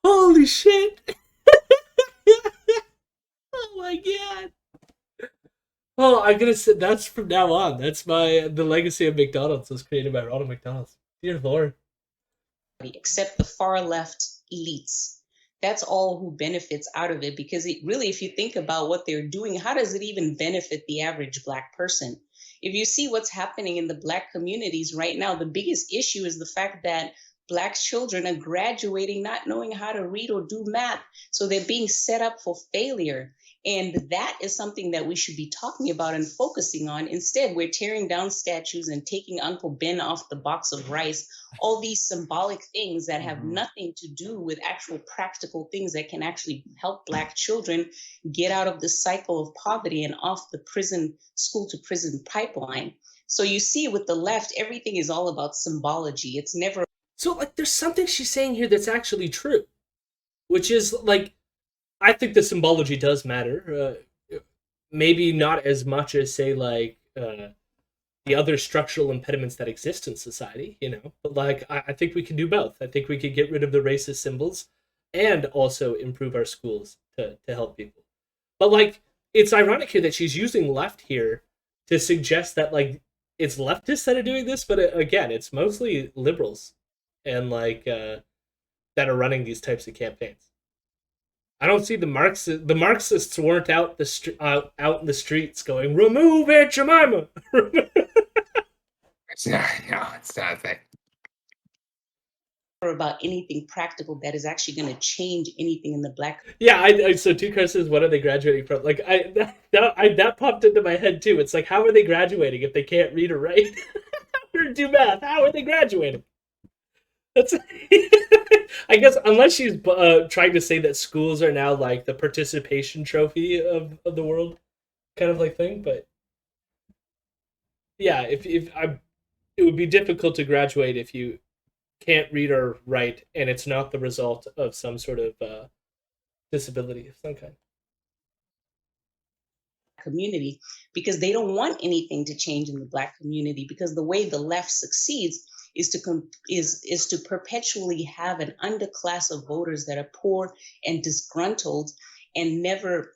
Holy shit. Oh my god. Oh, I'm gonna say that's from now on. That's the legacy of McDonald's was created by Ronald McDonald. Dear Lord. Except the far left elites. That's all who benefits out of it, because if you think about what they're doing, how does it even benefit the average Black person? If you see what's happening in the Black communities right now, the biggest issue is the fact that Black children are graduating not knowing how to read or do math, so they're being set up for failure. And that is something that we should be talking about and focusing on. Instead, we're tearing down statues and taking Uncle Ben off the box of rice, all these symbolic things that have nothing to do with actual practical things that can actually help Black children get out of the cycle of poverty and off the school to prison pipeline. So you see with the left, everything is all about symbology. It's never. So, like, there's something she's saying here that's actually true, which is, like, I think the symbology does matter. Maybe not as much as, say, like, the other structural impediments that exist in society, But, like, I think we can do both. I think we could get rid of the racist symbols and also improve our schools to help people. But, like, it's ironic here that she's using left here to suggest that, like, it's leftists that are doing this, but again, it's mostly liberals and, like, that are running these types of campaigns. I don't see the Marxists. The Marxists weren't out in the streets going, "Remove Aunt Jemima." It's not a thing. About anything practical that is actually going to change anything in the Black. Yeah, so Two Car says, "What are they graduating from?" Like, that popped into my head too. It's like, how are they graduating if they can't read or write or do math? How are they graduating? That's, I guess, unless she's trying to say that schools are now like the participation trophy of the world, kind of like thing. But yeah, it would be difficult to graduate if you can't read or write, and it's not the result of some sort of disability of some kind. community, because they don't want anything to change in the Black community, because the way the left succeeds is to perpetually have an underclass of voters that are poor and disgruntled and never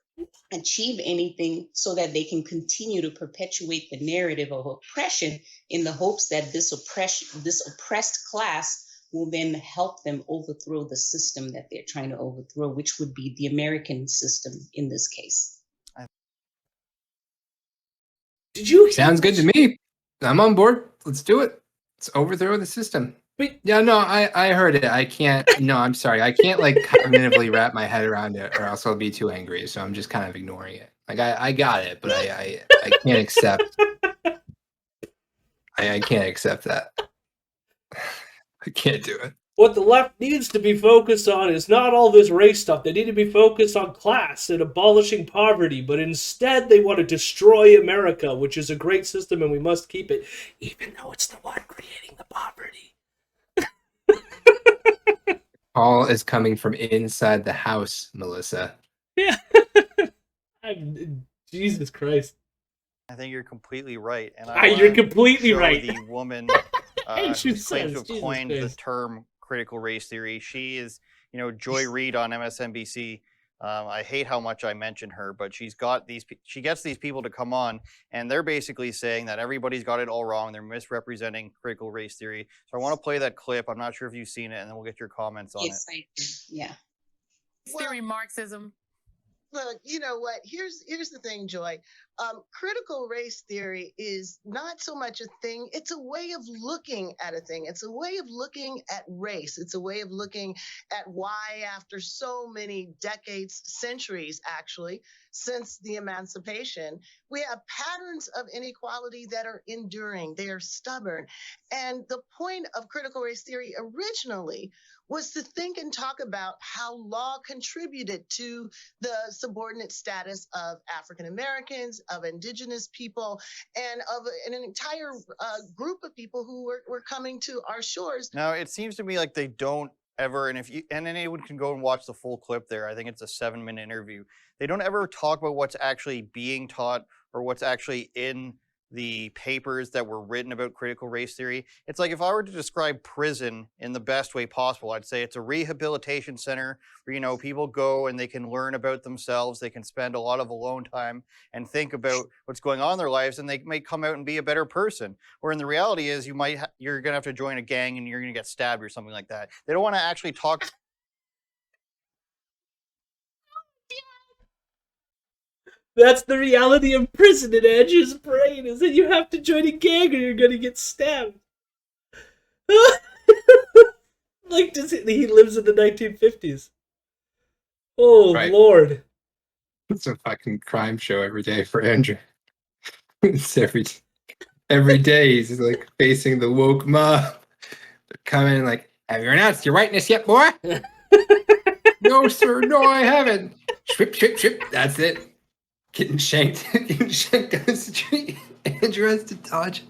achieve anything, so that they can continue to perpetuate the narrative of oppression in the hopes that this oppressed class will then help them overthrow the system that they're trying to overthrow, which would be the American system in this case. Did you? Sounds good to me. I'm on board. Let's do it. Let's overthrow the system. Wait. Yeah, no, I heard it. I can't. No, I'm sorry. I can't like cognitively wrap my head around it, or else I'll be too angry. So I'm just kind of ignoring it. Like I got it, but I can't accept. I can't accept that. I can't do it. What the left needs to be focused on is not all this race stuff. They need to be focused on class and abolishing poverty, but instead they want to destroy America, which is a great system and we must keep it, even though it's the one creating the poverty. All is coming from inside the house, Melissa. Yeah. Jesus Christ. I think you're completely right. And You're completely show right. The woman She who claims says, to have Jesus coined the Christ. term critical race theory. She is, Joy Reid on MSNBC. I hate how much I mention her, but she gets these people to come on, and they're basically saying that everybody's got it all wrong. They're misrepresenting critical race theory. So I want to play that clip. I'm not sure if you've seen it, and then we'll get your comments on Yes, I do. Yeah. Theory Marxism. Look, you know what? Here's the thing, Joy. Critical race theory is not so much a thing. It's a way of looking at a thing. It's a way of looking at race. It's a way of looking at why, after so many decades, centuries, actually, since the emancipation, we have patterns of inequality that are enduring. They are stubborn. And the point of critical race theory originally was to think and talk about how law contributed to the subordinate status of African Americans, of indigenous people, and of an entire group of people who were coming to our shores. Now, it seems to me like they don't ever, and anyone can go and watch the full clip there. I think it's a 7-minute interview. They don't ever talk about what's actually being taught or what's actually in the papers that were written about critical race theory. It's like if I were to describe prison in the best way possible, I'd say it's a rehabilitation center where, people go and they can learn about themselves. They can spend a lot of alone time and think about what's going on in their lives, and they may come out and be a better person. Where in the reality is you're going to have to join a gang and you're going to get stabbed or something like that. They don't want to actually talk. That's the reality of prison in Andrew's brain, is that you have to join a gang or you're going to get stabbed. Like, he lives in the 1950s. Oh, Right. Lord. It's a fucking crime show every day for Andrew. It's every day he's like facing the woke mob. They're coming like, have you announced your whiteness yet, boy? No, sir. No, I haven't. Swip, swip, swip. That's it. Getting shanked on the street. Andrew has to dodge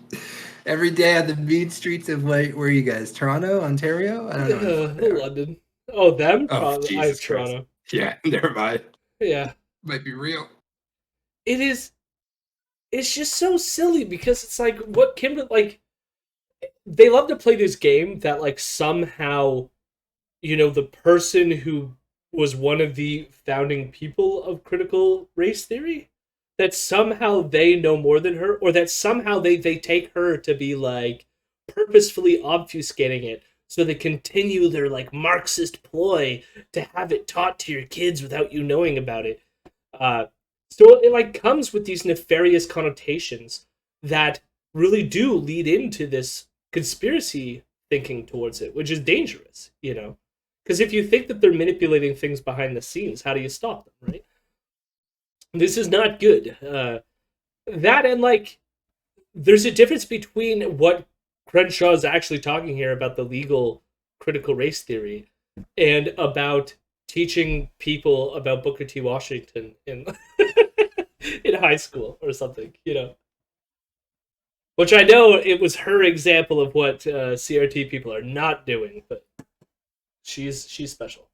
every day on the mean streets of where are you guys? Toronto, Ontario? I don't know. London. Oh, them? Oh, Jesus Toronto. Yeah, never mind. Yeah. Might be real. It is. It's just so silly because it's like what Kimberly, like, they love to play this game that, like, somehow, the person who was one of the founding people of critical race theory, that somehow they know more than her, or that somehow they take her to be, like, purposefully obfuscating it so they continue their, like, Marxist ploy to have it taught to your kids without you knowing about it. So it, like, comes with these nefarious connotations that really do lead into this conspiracy thinking towards it, which is dangerous, Because if you think that they're manipulating things behind the scenes, how do you stop them, right? This is not good. That and, like, there's a difference between what Crenshaw is actually talking here about the legal critical race theory and about teaching people about Booker T. Washington in in high school or something, Which I know it was her example of what CRT people are not doing, but she's special.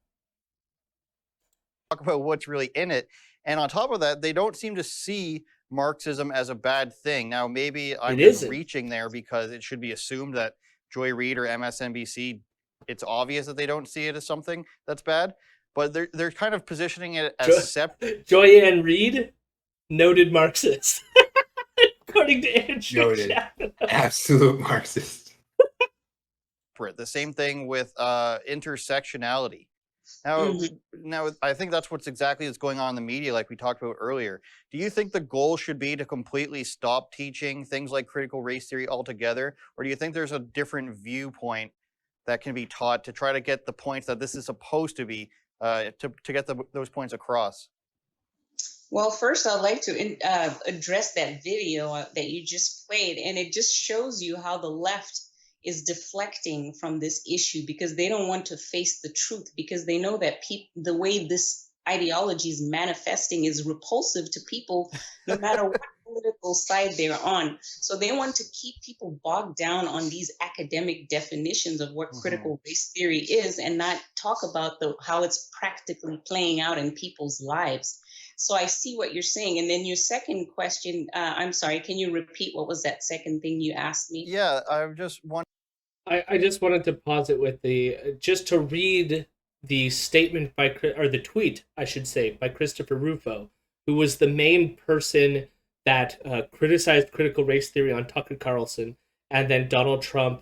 Talk about what's really in it. And on top of that, they don't seem to see Marxism as a bad thing. Now, maybe I'm It just isn't. reaching there because it should be assumed that Joy Reid or MSNBC, it's obvious that they don't see it as something that's bad, but they're kind of positioning it as separate. Joyanne Reid, noted Marxist, according to Andrew Noted. Chapados. Absolute Marxist. The same thing with intersectionality. Now, I think that's what's going on in the media, like we talked about earlier. Do you think the goal should be to completely stop teaching things like critical race theory altogether, or do you think there's a different viewpoint that can be taught to try to get the points that this is supposed to be, to get those points across? Well, first, I'd like to address that video that you just played, and it just shows you how the left is deflecting from this issue because they don't want to face the truth, because they know that the way this ideology is manifesting is repulsive to people, no matter what political side they're on. So they want to keep people bogged down on these academic definitions of what critical race theory is and not talk about how it's practically playing out in people's lives. So I see what you're saying. And then your second question, I'm sorry, can you repeat what was that second thing you asked me? Yeah, I just wanted to pause it with just to read the statement or the tweet, I should say, by Christopher Rufo, who was the main person that criticized critical race theory on Tucker Carlson, and then Donald Trump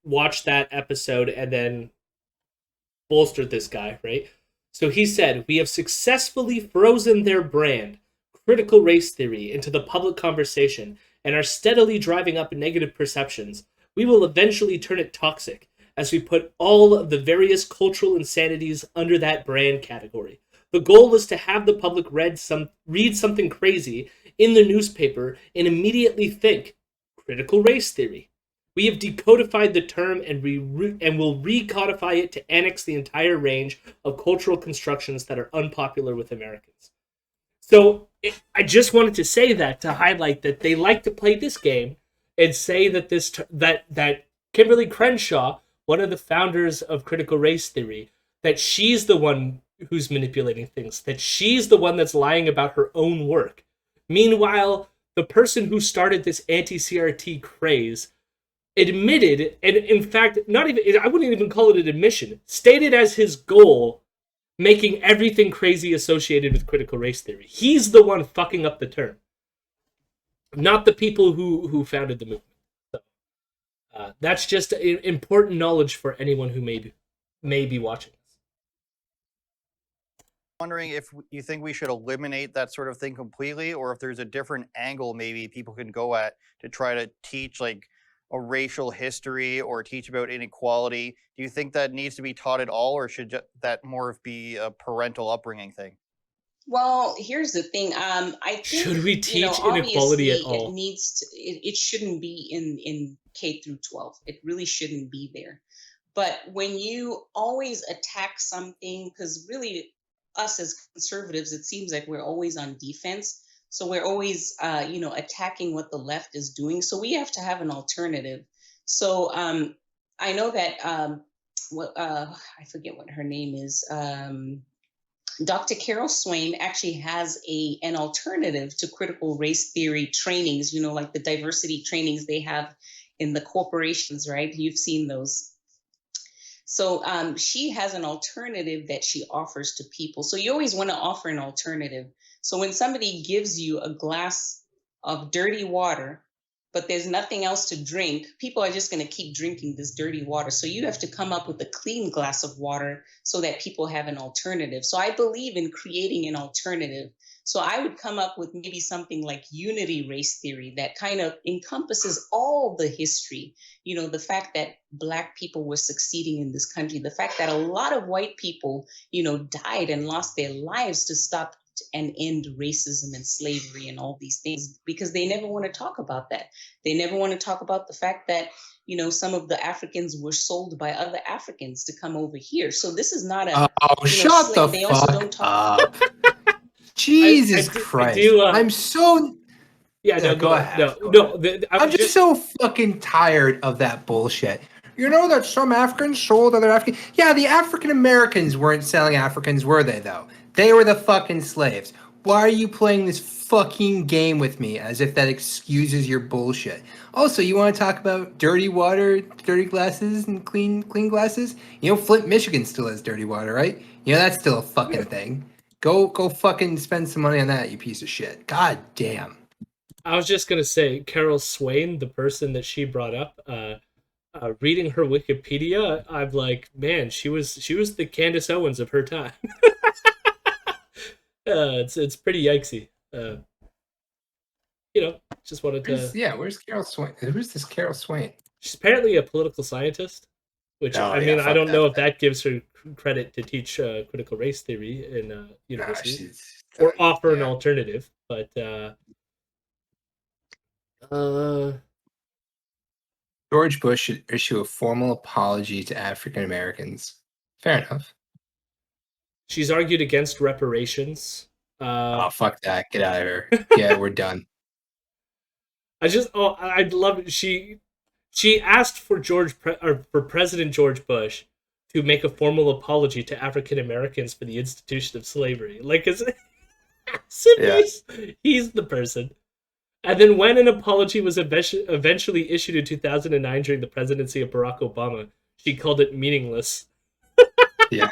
watched that episode and then bolstered this guy, right? So he said, "We have successfully frozen their brand, critical race theory, into the public conversation and are steadily driving up negative perceptions. We will eventually turn it toxic as we put all of the various cultural insanities under that brand category. The goal is to have the public read something crazy in the newspaper and immediately think, critical race theory. We have decodified the term and will recodify it to annex the entire range of cultural constructions that are unpopular with Americans." So I just wanted to say that to highlight that they like to play this game and say that that Kimberly Crenshaw, one of the founders of critical race theory, that she's the one who's manipulating things, that she's the one that's lying about her own work. Meanwhile, the person who started this anti-CRT craze admitted, and in fact, I wouldn't even call it an admission, stated as his goal making everything crazy associated with critical race theory. He's the one fucking up the term, not the people who founded the movement. So, that's just important knowledge for anyone who may be watching this. Wondering if you think we should eliminate that sort of thing completely, or if there's a different angle maybe people can go at to try to teach a racial history or teach about inequality. Do you think that needs to be taught at all, or should that more be a parental upbringing thing? Well, here's the thing. I think, should we teach inequality at all? It shouldn't be in K through 12. It really shouldn't be there. But when you always attack something, because really us as conservatives, it seems like we're always on defense. So we're always, attacking what the left is doing. So we have to have an alternative. So I know that I forget what her name is. Dr. Carol Swain actually has an alternative to critical race theory trainings, like the diversity trainings they have in the corporations, right? You've seen those. So she has an alternative that she offers to people. So you always want to offer an alternative. So when somebody gives you a glass of dirty water, but there's nothing else to drink, people are just going to keep drinking this dirty water. So you have to come up with a clean glass of water so that people have an alternative. So I believe in creating an alternative. So I would come up with maybe something like unity race theory that kind of encompasses all the history, the fact that Black people were succeeding in this country, the fact that a lot of white people, died and lost their lives to stop and end racism and slavery and all these things, because they never want to talk about that. They never want to talk about the fact that, some of the Africans were sold by other Africans to come over here. So this is not a shut the they fuck also don't talk up. Jesus Christ. I'm so... Yeah, no, go ahead. I'm just so fucking tired of that bullshit. That some Africans sold other Africans. Yeah, the African Americans weren't selling Africans, were they, though? They were the fucking slaves. Why are you playing this fucking game with me as if that excuses your bullshit? Also, you want to talk about dirty water, dirty glasses, and clean glasses? You know, Flint, Michigan still has dirty water, right? You know, that's still a fucking thing. Go fucking spend some money on that, you piece of shit. God damn. I was just gonna say, Carol Swain, the person that she brought up, reading her Wikipedia, I'm like, man, she was the Candace Owens of her time. It's pretty yikesy. Just wanted to. Where's Carol Swain? Who's this Carol Swain? She's apparently a political scientist, which Oh, I yeah, mean, I fuck don't that know if thing. that gives her credit to teach critical race theory in Nah, university she's or offer an yeah. alternative, but George Bush should issue a formal apology to African Americans. Fair enough. she's argued against reparations. Oh, fuck that. Get out of here. Yeah, we're done. I'd love it. She asked for for President George Bush to make a formal apology to African Americans for the institution of slavery. Like, he's the person. And then when an apology was eventually issued in 2009 during the presidency of Barack Obama, she called it meaningless. Yeah.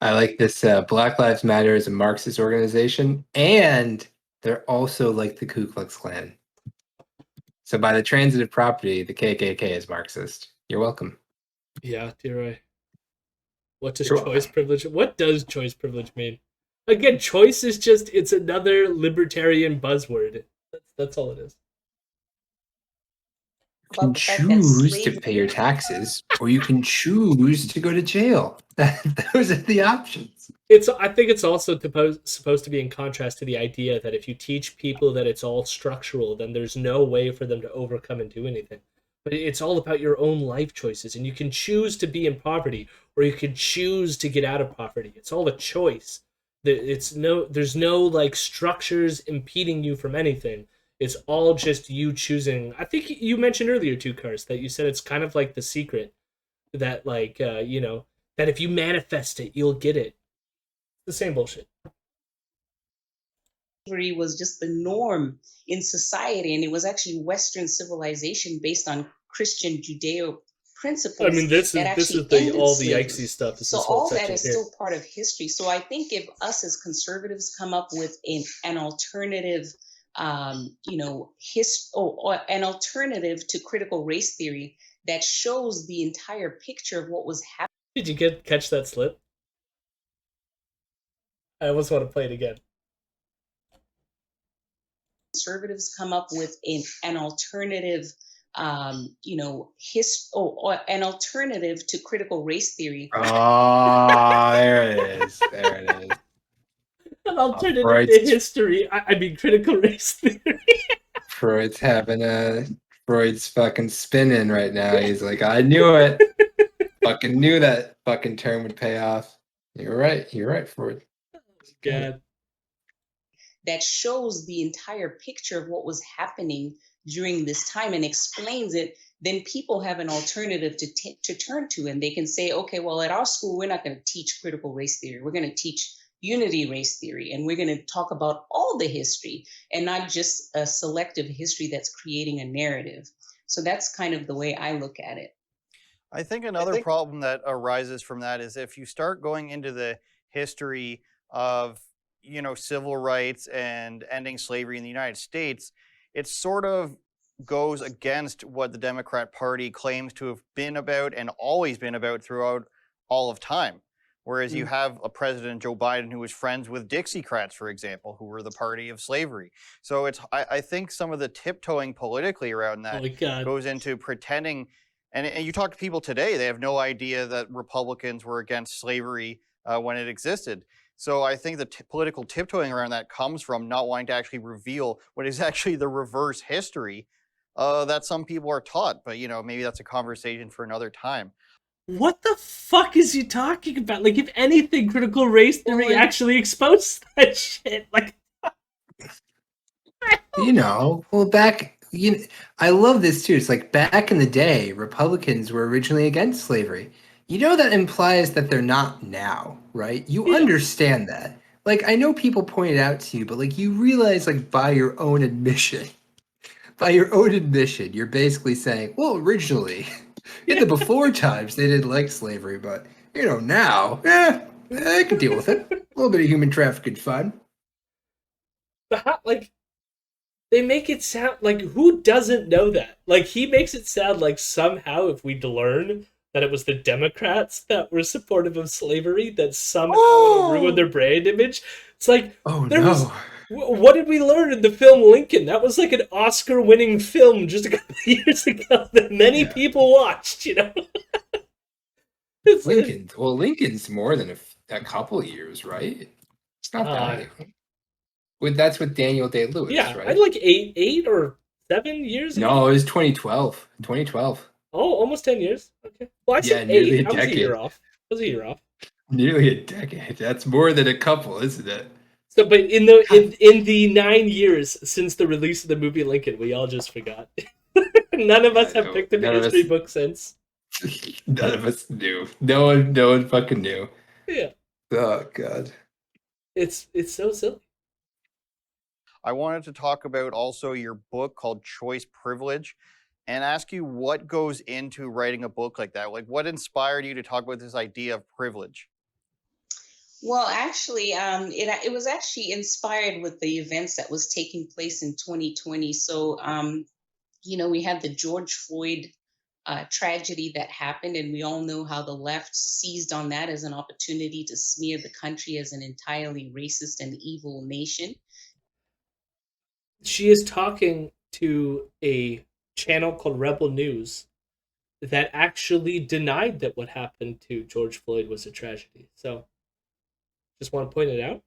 I like this. Black Lives Matter is a Marxist organization, and they're also like the Ku Klux Klan. So by the transitive property, the KKK is Marxist. You're welcome. Yeah, you're right. What does You're choice welcome. privilege? What does choice privilege mean? Again, choice is it's another libertarian buzzword. That's all it is. You can choose to pay your taxes, or you can choose to go to jail. Those are the options. I think it's also supposed to be in contrast to the idea that if you teach people that it's all structural, then there's no way for them to overcome and do anything. But it's all about your own life choices, and you can choose to be in poverty, or you can choose to get out of poverty. It's all a choice. There's no like structures impeding you from anything. It's all just you choosing. I think you mentioned earlier too, Karst, that you said it's kind of like The Secret, that like that if you manifest it, you'll get it. The same bullshit. Slavery was just the norm in society, and it was actually Western civilization based on Christian Judeo principles. I mean, this is all the yikesy stuff. So all that is still part of history. So I think if us as conservatives come up with an alternative, an alternative to critical race theory that shows the entire picture of what was happening. Did you catch that slip? I almost want to play it again. Conservatives come up with an alternative, an alternative to critical race theory. Oh, there it is. There it is. An alternative to history. I mean, critical race theory. Freud's fucking spinning right now. He's like, I knew it. Fucking knew that fucking term would pay off. You're right, Freud. God. That shows the entire picture of what was happening during this time and explains it, then people have an alternative to turn to, and they can say, okay, well, at our school, we're not going to teach critical race theory. We're going to teach unity race theory, and we're going to talk about all the history and not just a selective history that's creating a narrative. So that's kind of the way I look at it. I think another problem that arises from that is if you start going into the history of civil rights and ending slavery in the United States, it sort of goes against what the Democrat Party claims to have been about and always been about throughout all of time. Whereas you have a President Joe Biden who was friends with Dixiecrats, for example, who were the party of slavery. So I think some of the tiptoeing politically around that goes into pretending. And you talk to people today, they have no idea that Republicans were against slavery when it existed. So I think the political tiptoeing around that comes from not wanting to actually reveal what is actually the reverse history that some people are taught. But, maybe that's a conversation for another time. What the fuck is he talking about? Like, if anything, critical race theory actually exposed that shit. Like, I love this too. It's like back in the day, Republicans were originally against slavery. That implies that they're not now, right? You understand that. like I know people point it out to you, but like you realize, like by your own admission, you're basically saying, well, originally, in the before times, they didn't like slavery, but now, they can deal with it. A little bit of human trafficking, fine. But how, like, they make it sound like, who doesn't know that? Like, he makes it sound like somehow if we'd learn that it was the Democrats that were supportive of slavery, that somehow it'll ruin their brand image. It's like, Oh there was. no! What did we learn in the film Lincoln? That was like an Oscar-winning film just a couple of years ago that many people watched. It's Lincoln. Well, Lincoln's more than a couple years, right? It's not that. That's with Daniel Day-Lewis, yeah, right? I'd like 8 or 7 years ago. No, it was 2012. 2012. Oh, almost 10 years. Okay. Well, I said nearly 8. a I was a year decade. off. Nearly a decade. That's more than a couple, isn't it? So, but in the 9 years since the release of the movie Lincoln, we all just forgot. None of us have picked up a history book since. None of us knew. No one fucking knew. Yeah. Oh god. It's so silly. I wanted to talk about also your book called Choice Privilege and ask you what goes into writing a book like that. Like, what inspired you to talk about this idea of privilege? Well, actually, it was actually inspired with the events that was taking place in 2020. So, we had the George Floyd tragedy that happened, and we all know how the left seized on that as an opportunity to smear the country as an entirely racist and evil nation. She is talking to a channel called Rebel News that actually denied that what happened to George Floyd was a tragedy. So, just want to point it out.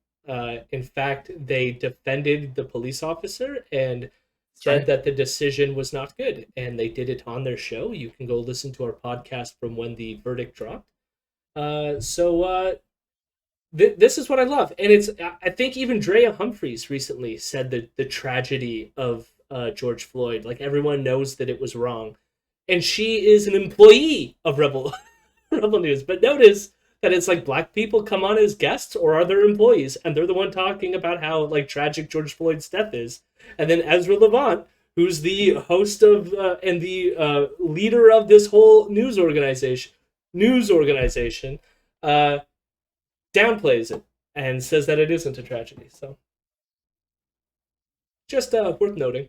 In fact, they defended the police officer and said that the decision was not good, and they did it on their show. You can go listen to our podcast from when the verdict dropped. This is what I love, and I think even Drea Humphreys recently said that the tragedy of George Floyd, like everyone knows that it was wrong, and she is an employee of Rebel News. But notice that it's like black people come on as guests or are their employees, and they're the one talking about how like tragic George Floyd's death is, and then Ezra Levant, who's the host of and the leader of this whole news organization, downplays it and says that it isn't a tragedy. So, just worth noting.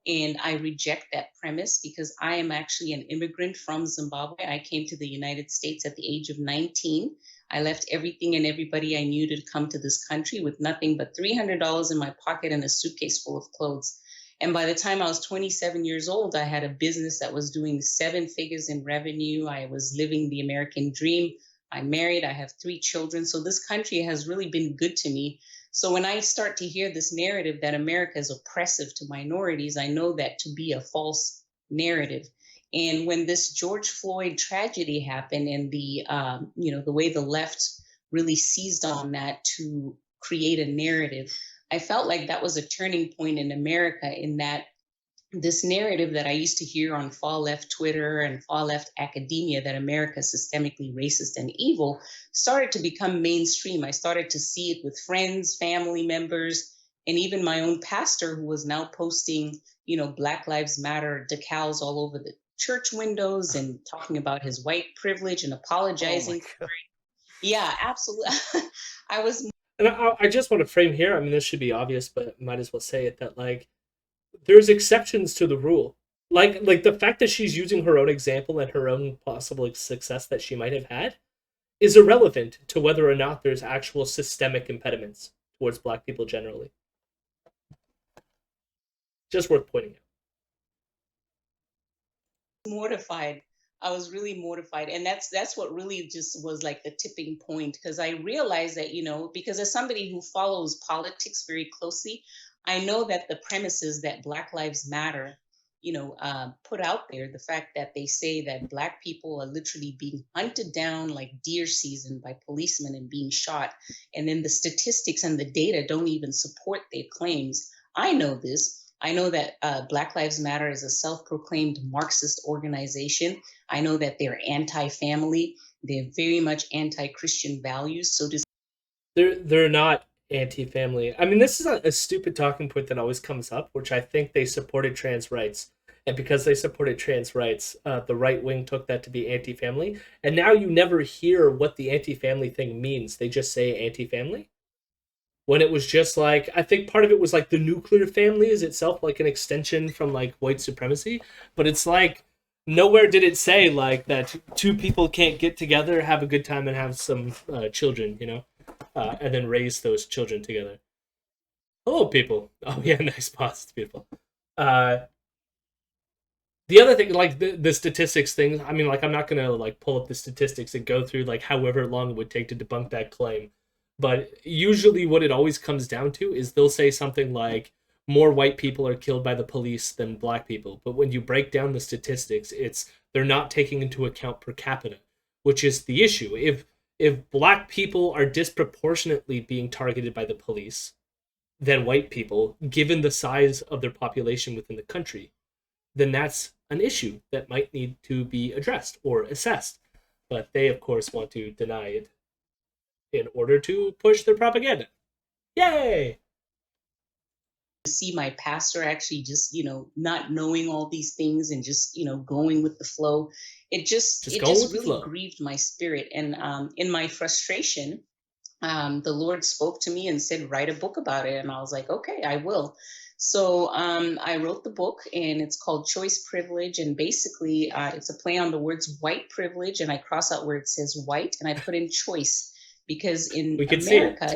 And I reject that premise because I am actually an immigrant from Zimbabwe. I came to the United States at the age of 19. I left everything and everybody I knew to come to this country with nothing but $300 in my pocket and a suitcase full of clothes. And by the time I was 27 years old, I had a business that was doing 7 figures in revenue. I was living the American dream. I'm married. I have 3 children. So this country has really been good to me. So when I start to hear this narrative that America is oppressive to minorities, I know that to be a false narrative. And when this George Floyd tragedy happened and the way the left really seized on that to create a narrative, I felt like that was a turning point in America, in that this narrative that I used to hear on far left Twitter and far left academia, that America is systemically racist and evil, started to become mainstream. I started to see it with friends, family members, and even my own pastor, who was now posting, Black Lives Matter decals all over the church windows and talking about his white privilege and apologizing for it. Yeah, absolutely. And I just want to frame here. I mean, this should be obvious, but might as well say it, that like, there's exceptions to the rule. Like the fact that she's using her own example and her own possible success that she might have had is irrelevant to whether or not there's actual systemic impediments towards black people generally. Just worth pointing out. Mortified. I was really mortified. And that's what really just was like the tipping point, because I realized that, because as somebody who follows politics very closely, I know that the premises that Black Lives Matter, put out there, the fact that they say that Black people are literally being hunted down like deer season by policemen and being shot, and then the statistics and the data don't even support their claims. I know this. I know that Black Lives Matter is a self-proclaimed Marxist organization. I know that they're anti-family. They're very much anti-Christian values. So to they're not anti-family. I mean, this is a stupid talking point that always comes up, which I think they supported trans rights. And because they supported trans rights, the right wing took that to be anti-family. And now you never hear what the anti-family thing means. They just say anti-family. When it was just like, I think part of it was like the nuclear family is itself like an extension from like white supremacy. But it's like, nowhere did it say like that two people can't get together, have a good time, and have some children, you know? And then raise those children together. Hello, people. Oh, yeah, nice pause. It's beautiful. The other thing, like the statistics thing, I mean, like, I'm not going to, like, pull up the statistics and go through, like, however long it would take to debunk that claim. But usually what it always comes down to is they'll say something like, more white people are killed by the police than black people. But when you break down the statistics, they're not taking into account per capita, which is the issue. If black people are disproportionately being targeted by the police than white people, given the size of their population within the country, then that's an issue that might need to be addressed or assessed. But they, of course, want to deny it in order to push their propaganda. Yay! See my pastor actually just, not knowing all these things and just, going with the flow. It just really grieved my spirit. And in my frustration, the Lord spoke to me and said, write a book about it. And I was like, okay, I will. So I wrote the book, and it's called Choice Privilege. And basically, it's a play on the words white privilege. And I cross out where it says white, and I put in choice, because in America,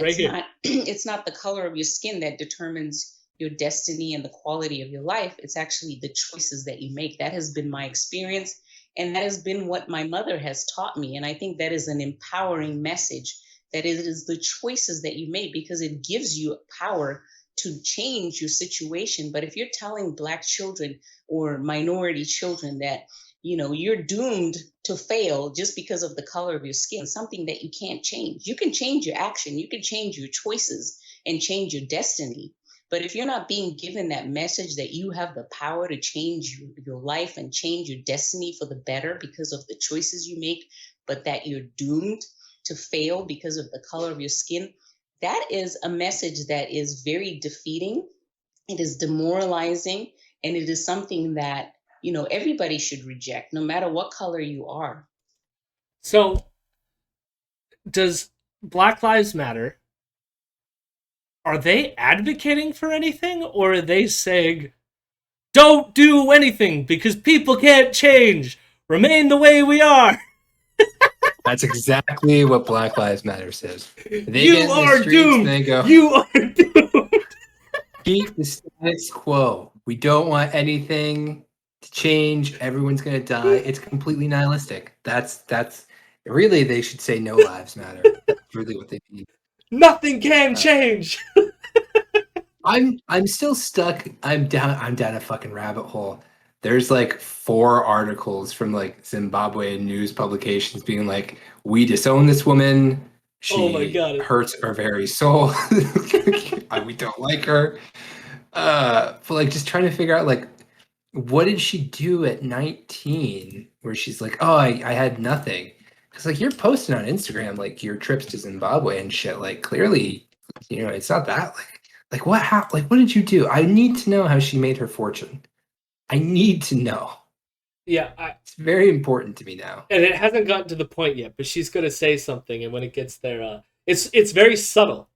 it's not the color of your skin that determines your destiny and the quality of your life. It's actually the choices that you make. That has been my experience. And that has been what my mother has taught me. And I think that is an empowering message, that it is the choices that you make, because it gives you power to change your situation. But if you're telling Black children or minority children that, you're doomed to fail just because of the color of your skin, something that you can't change. You can change your action, you can change your choices and change your destiny. But if you're not being given that message that you have the power to change your life and change your destiny for the better because of the choices you make, but that you're doomed to fail because of the color of your skin, that is a message that is very defeating. It is demoralizing, and it is something that, everybody should reject, no matter what color you are. So, does Black Lives Matter, are they advocating for anything, or are they saying, don't do anything because people can't change, remain the way we are? That's exactly what Black Lives Matter says. They you are doomed. They go, you are doomed. Keep the status quo. We don't want anything to change. Everyone's gonna die. It's completely nihilistic. That's really, they should say no lives matter. That's really what they need. Nothing can change. I'm still stuck. I'm down a fucking rabbit hole. There's like 4 articles from like Zimbabwean news publications being like, we disown this woman. She hurts our very soul. We don't like her. But like, just trying to figure out, like, what did she do at 19 where she's like, oh, I had nothing? Because like, you're posting on Instagram like your trips to Zimbabwe and shit. Like, clearly, it's not that like what happened? Like, what did you do? I need to know how she made her fortune. I need to know. Yeah, it's very important to me now. And it hasn't gotten to the point yet, but she's going to say something, and when it gets there, it's very subtle.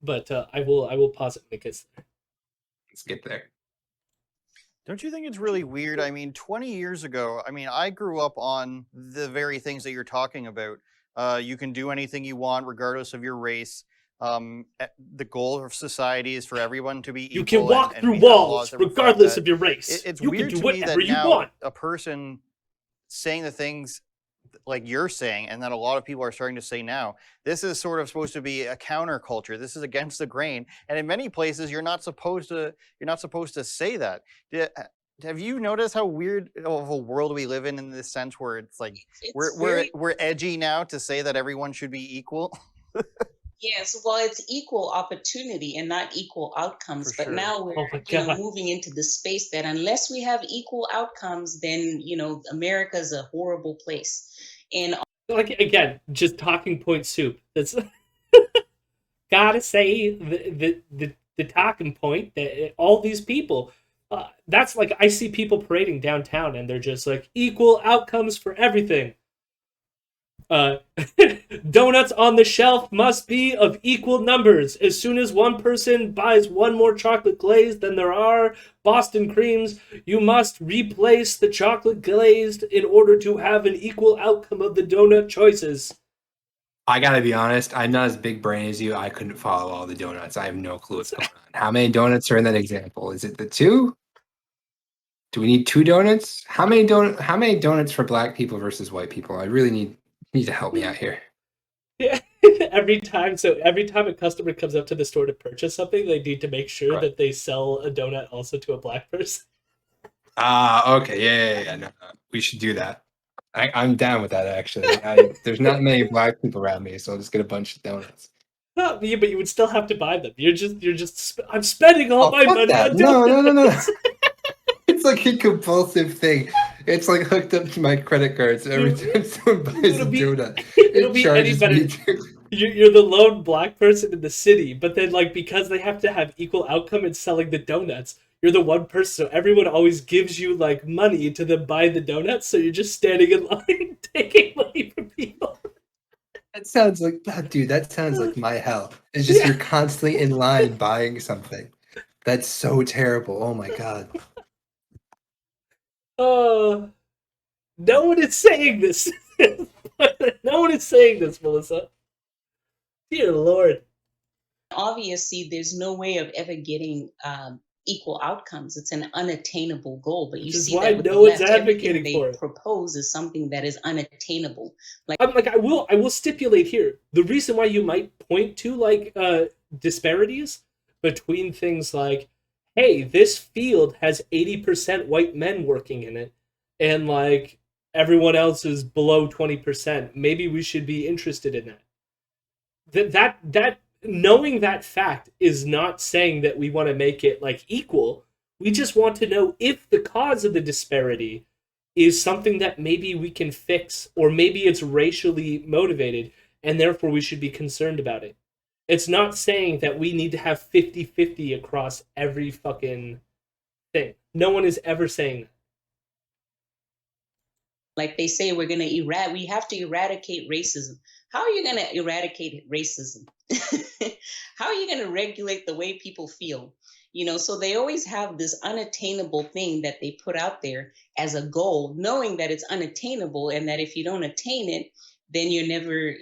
But I will pause it when it gets there. Let's get there. Don't you think it's really weird? I mean, 20 years ago, I grew up on the very things that you're talking about. You can do anything you want, regardless of your race. The goal of society is for everyone to be equal. You can walk through walls regardless of your race. It's you weird can do to me whatever that you now want. a person saying the things like you're saying, and that a lot of people are starting to say now, this is sort of supposed to be a counterculture. This is against the grain, and in many places, you're not supposed to say that. Have you noticed how weird of a world we live in this sense, where it's like we're edgy now to say that everyone should be equal? Yes, well, it's equal opportunity and not equal outcomes. But now we're moving into the space that unless we have equal outcomes, then America's a horrible place. And like, again, just talking point soup. That's gotta say the talking point that all these people. That's like I see people parading downtown and they're just like equal outcomes for everything. Uh, donuts on the shelf must be of equal numbers. As soon as one person buys one more chocolate glaze than there are Boston creams, you must replace the chocolate glazed in order to have an equal outcome of the donut choices. I gotta be honest, I'm not as big brain as you. I couldn't follow all the donuts. I have no clue what's going on. How many donuts are in that example? Is it the two? Do we need two donuts? How many donuts for black people versus white people? I really need to help me out here. Yeah. Every time a customer comes up to the store to purchase something, they need to make sure Right. that they sell a donut also to a black person. Okay, yeah. No, we should do that. I'm down with that actually. There's not many black people around me, so I'll just get a bunch of donuts. Not me, but you would still have to buy them. I'm spending all my Fuck money that. on No. donuts. It's like a compulsive thing. It's like hooked up to my credit card. So every time someone buys a donut, It'll it be charges any me. better. You're the lone black person in the city, but then like because they have to have equal outcome in selling the donuts, you're the one person. So everyone always gives you like money to then buy the donuts. So you're just standing in line taking money from people. That sounds like, dude, that sounds like my hell. It's just Yeah. you're constantly in line buying something. That's so terrible. Oh my God. Oh, no one is saying this. No one is saying this, Melissa. Dear Lord. Obviously, there's no way of ever getting equal outcomes. It's an unattainable goal. But you Which is see why that with the no one's left, everything advocating they for it. propose is something that is unattainable. Like I will stipulate here the reason why you might point to like disparities between things like, hey, this field has 80% white men working in it, and like everyone else is below 20%. Maybe we should be interested in that. That knowing that fact is not saying that we want to make it like equal. We just want to know if the cause of the disparity is something that maybe we can fix, or maybe it's racially motivated and therefore we should be concerned about it. It's not saying that we need to have 50-50 across every fucking thing. No one is ever saying that. like they say, we have to eradicate racism. How are you going to eradicate racism? How are you going to regulate the way people feel? So they always have this unattainable thing that they put out there as a goal, knowing that it's unattainable and that if you don't attain it, then you're never,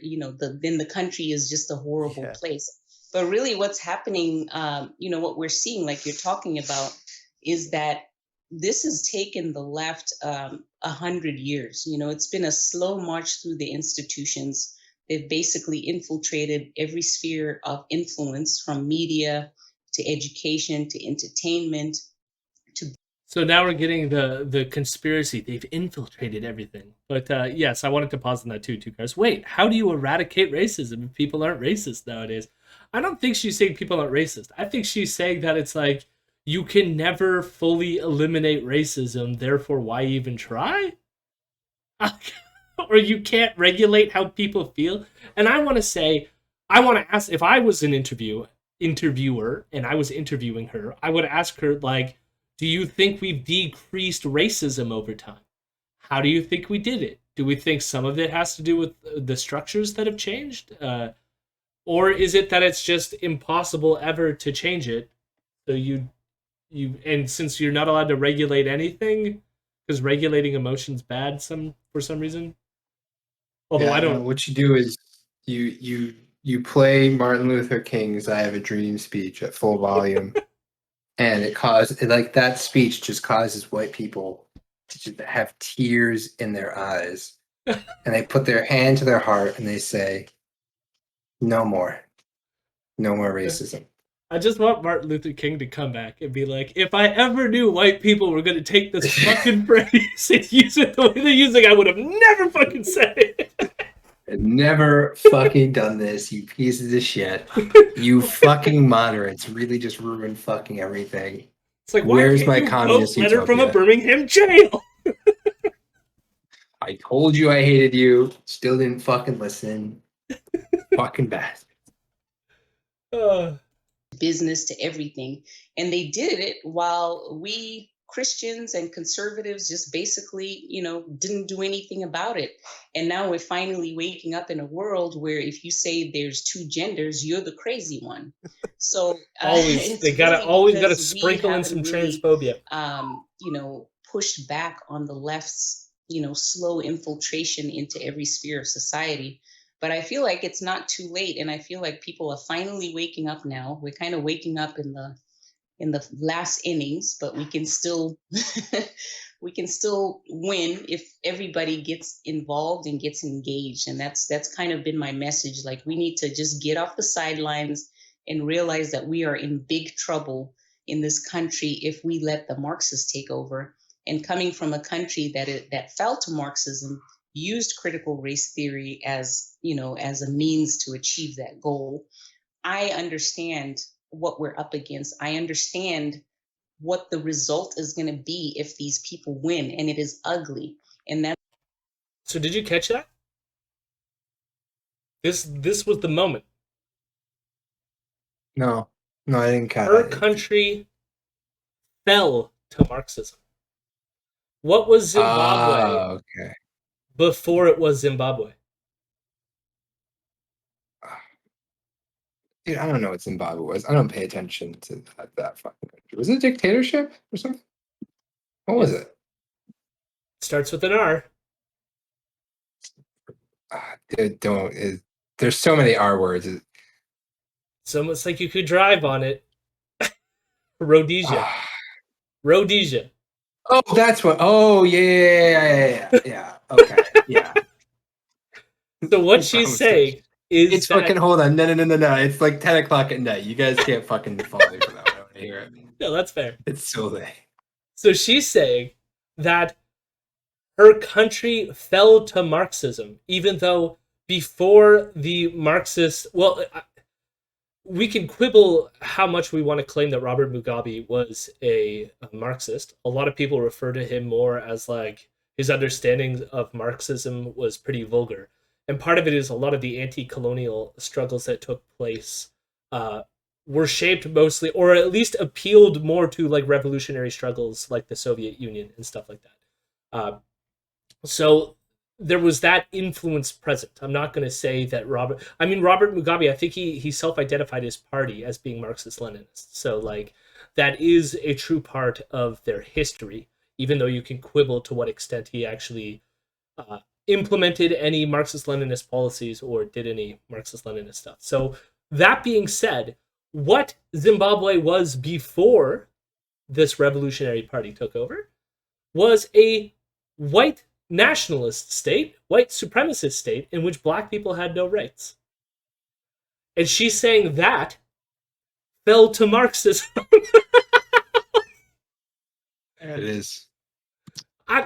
then the country is just a horrible place. But really what's happening, what we're seeing, like you're talking about, is that this has taken the left 100 years. It's been a slow march through the institutions. They've basically infiltrated every sphere of influence, from media to education to entertainment. So now we're getting the conspiracy. They've infiltrated everything. But yes, I wanted to pause on that too, guys. Wait, how do you eradicate racism if people aren't racist nowadays? I don't think she's saying people aren't racist. I think she's saying that it's like you can never fully eliminate racism, therefore why even try? Or you can't regulate how people feel. And I want to ask, if I was an interviewer and I was interviewing her, I would ask her, like, do you think we've decreased racism over time? How do you think we did it? Do we think some of it has to do with the structures that have changed? Or is it that it's just impossible ever to change it? So and since you're not allowed to regulate anything, because regulating emotions bad for some reason. Although Yeah, I don't. no, what you do is you play Martin Luther King's "I Have a Dream" speech at full volume, and like that speech just causes white people to just have tears in their eyes, and they put their hand to their heart and they say, "No more racism." I just want Martin Luther King to come back and be like, if I ever knew white people were going to take this fucking phrase and use it the way they're using, I would have never fucking said it. I've never fucking done this, you pieces of shit. You fucking moderates really just ruined fucking everything. It's like, Where's why my can't you communist quote letter from a utopia? Birmingham jail? I told you I hated you. Still didn't fucking listen. Fucking bastard. Uh, business to everything. And they did it while we Christians and conservatives just basically, didn't do anything about it. And now we're finally waking up in a world where if you say there's two genders, you're the crazy one. So always it's they gotta really always gotta because we sprinkle in some haven't really, transphobia. pushed back on the left's, slow infiltration into every sphere of society. But I feel like it's not too late, and I feel like people are finally waking up now. We're kind of waking up in the last innings, but we can still we can still win if everybody gets involved and gets engaged. And that's kind of been my message. Like, we need to just get off the sidelines and realize that we are in big trouble in this country if we let the Marxists take over. And coming from a country that fell to Marxism, used critical race theory as a means to achieve that goal, I understand what we're up against. I understand what the result is going to be if these people win, and it is ugly. And that. So did you catch that? This was the moment. No, I didn't catch Her it. country fell to Marxism. What was Zimbabwe Okay. before it was Zimbabwe? Dude, I don't know what Zimbabwe was. I don't pay attention to that fucking country. Was it a dictatorship or something? What was it? Starts with an R. Dude, there's so many R words. It's almost like you could drive on it. Rhodesia. Rhodesia. Oh, that's what. Oh, yeah. Okay, yeah. So what she's saying is it's fucking. Hold on, no. It's like 10:00 at night. You guys can't fucking follow me for that. I want to hear it. No, that's fair. It's so late. So she's saying that her country fell to Marxism, even though before the Marxists, we can quibble how much we want to claim that Robert Mugabe was a Marxist. A lot of people refer to him more as like his understanding of Marxism was pretty vulgar. And part of it is a lot of the anti-colonial struggles that took place were shaped mostly, or at least appealed more to like revolutionary struggles like the Soviet Union and stuff like that. So there was that influence present. I'm not going to say that Robert Mugabe, I think he self-identified his party as being Marxist-Leninist. So like that is a true part of their history, even though you can quibble to what extent he actually implemented any Marxist-Leninist policies or did any Marxist-Leninist stuff. So that being said, what Zimbabwe was before this revolutionary party took over was a white nationalist state, white supremacist state, in which black people had no rights. And she's saying that fell to Marxism. It is. I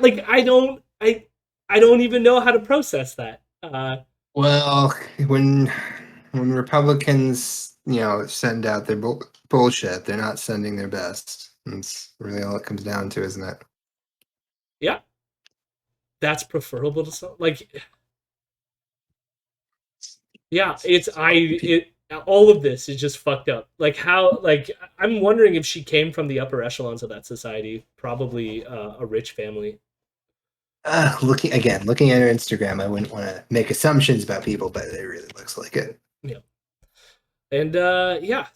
don't even know how to process that. Well, when Republicans, send out their bullshit, they're not sending their best. That's really all it comes down to, isn't it? Yeah. That's preferable to some, like, yeah, all of this is just fucked up. Like how, like, I'm wondering if she came from the upper echelons of that society, probably a rich family. Looking at her Instagram, I wouldn't want to make assumptions about people, but it really looks like it. Yeah. And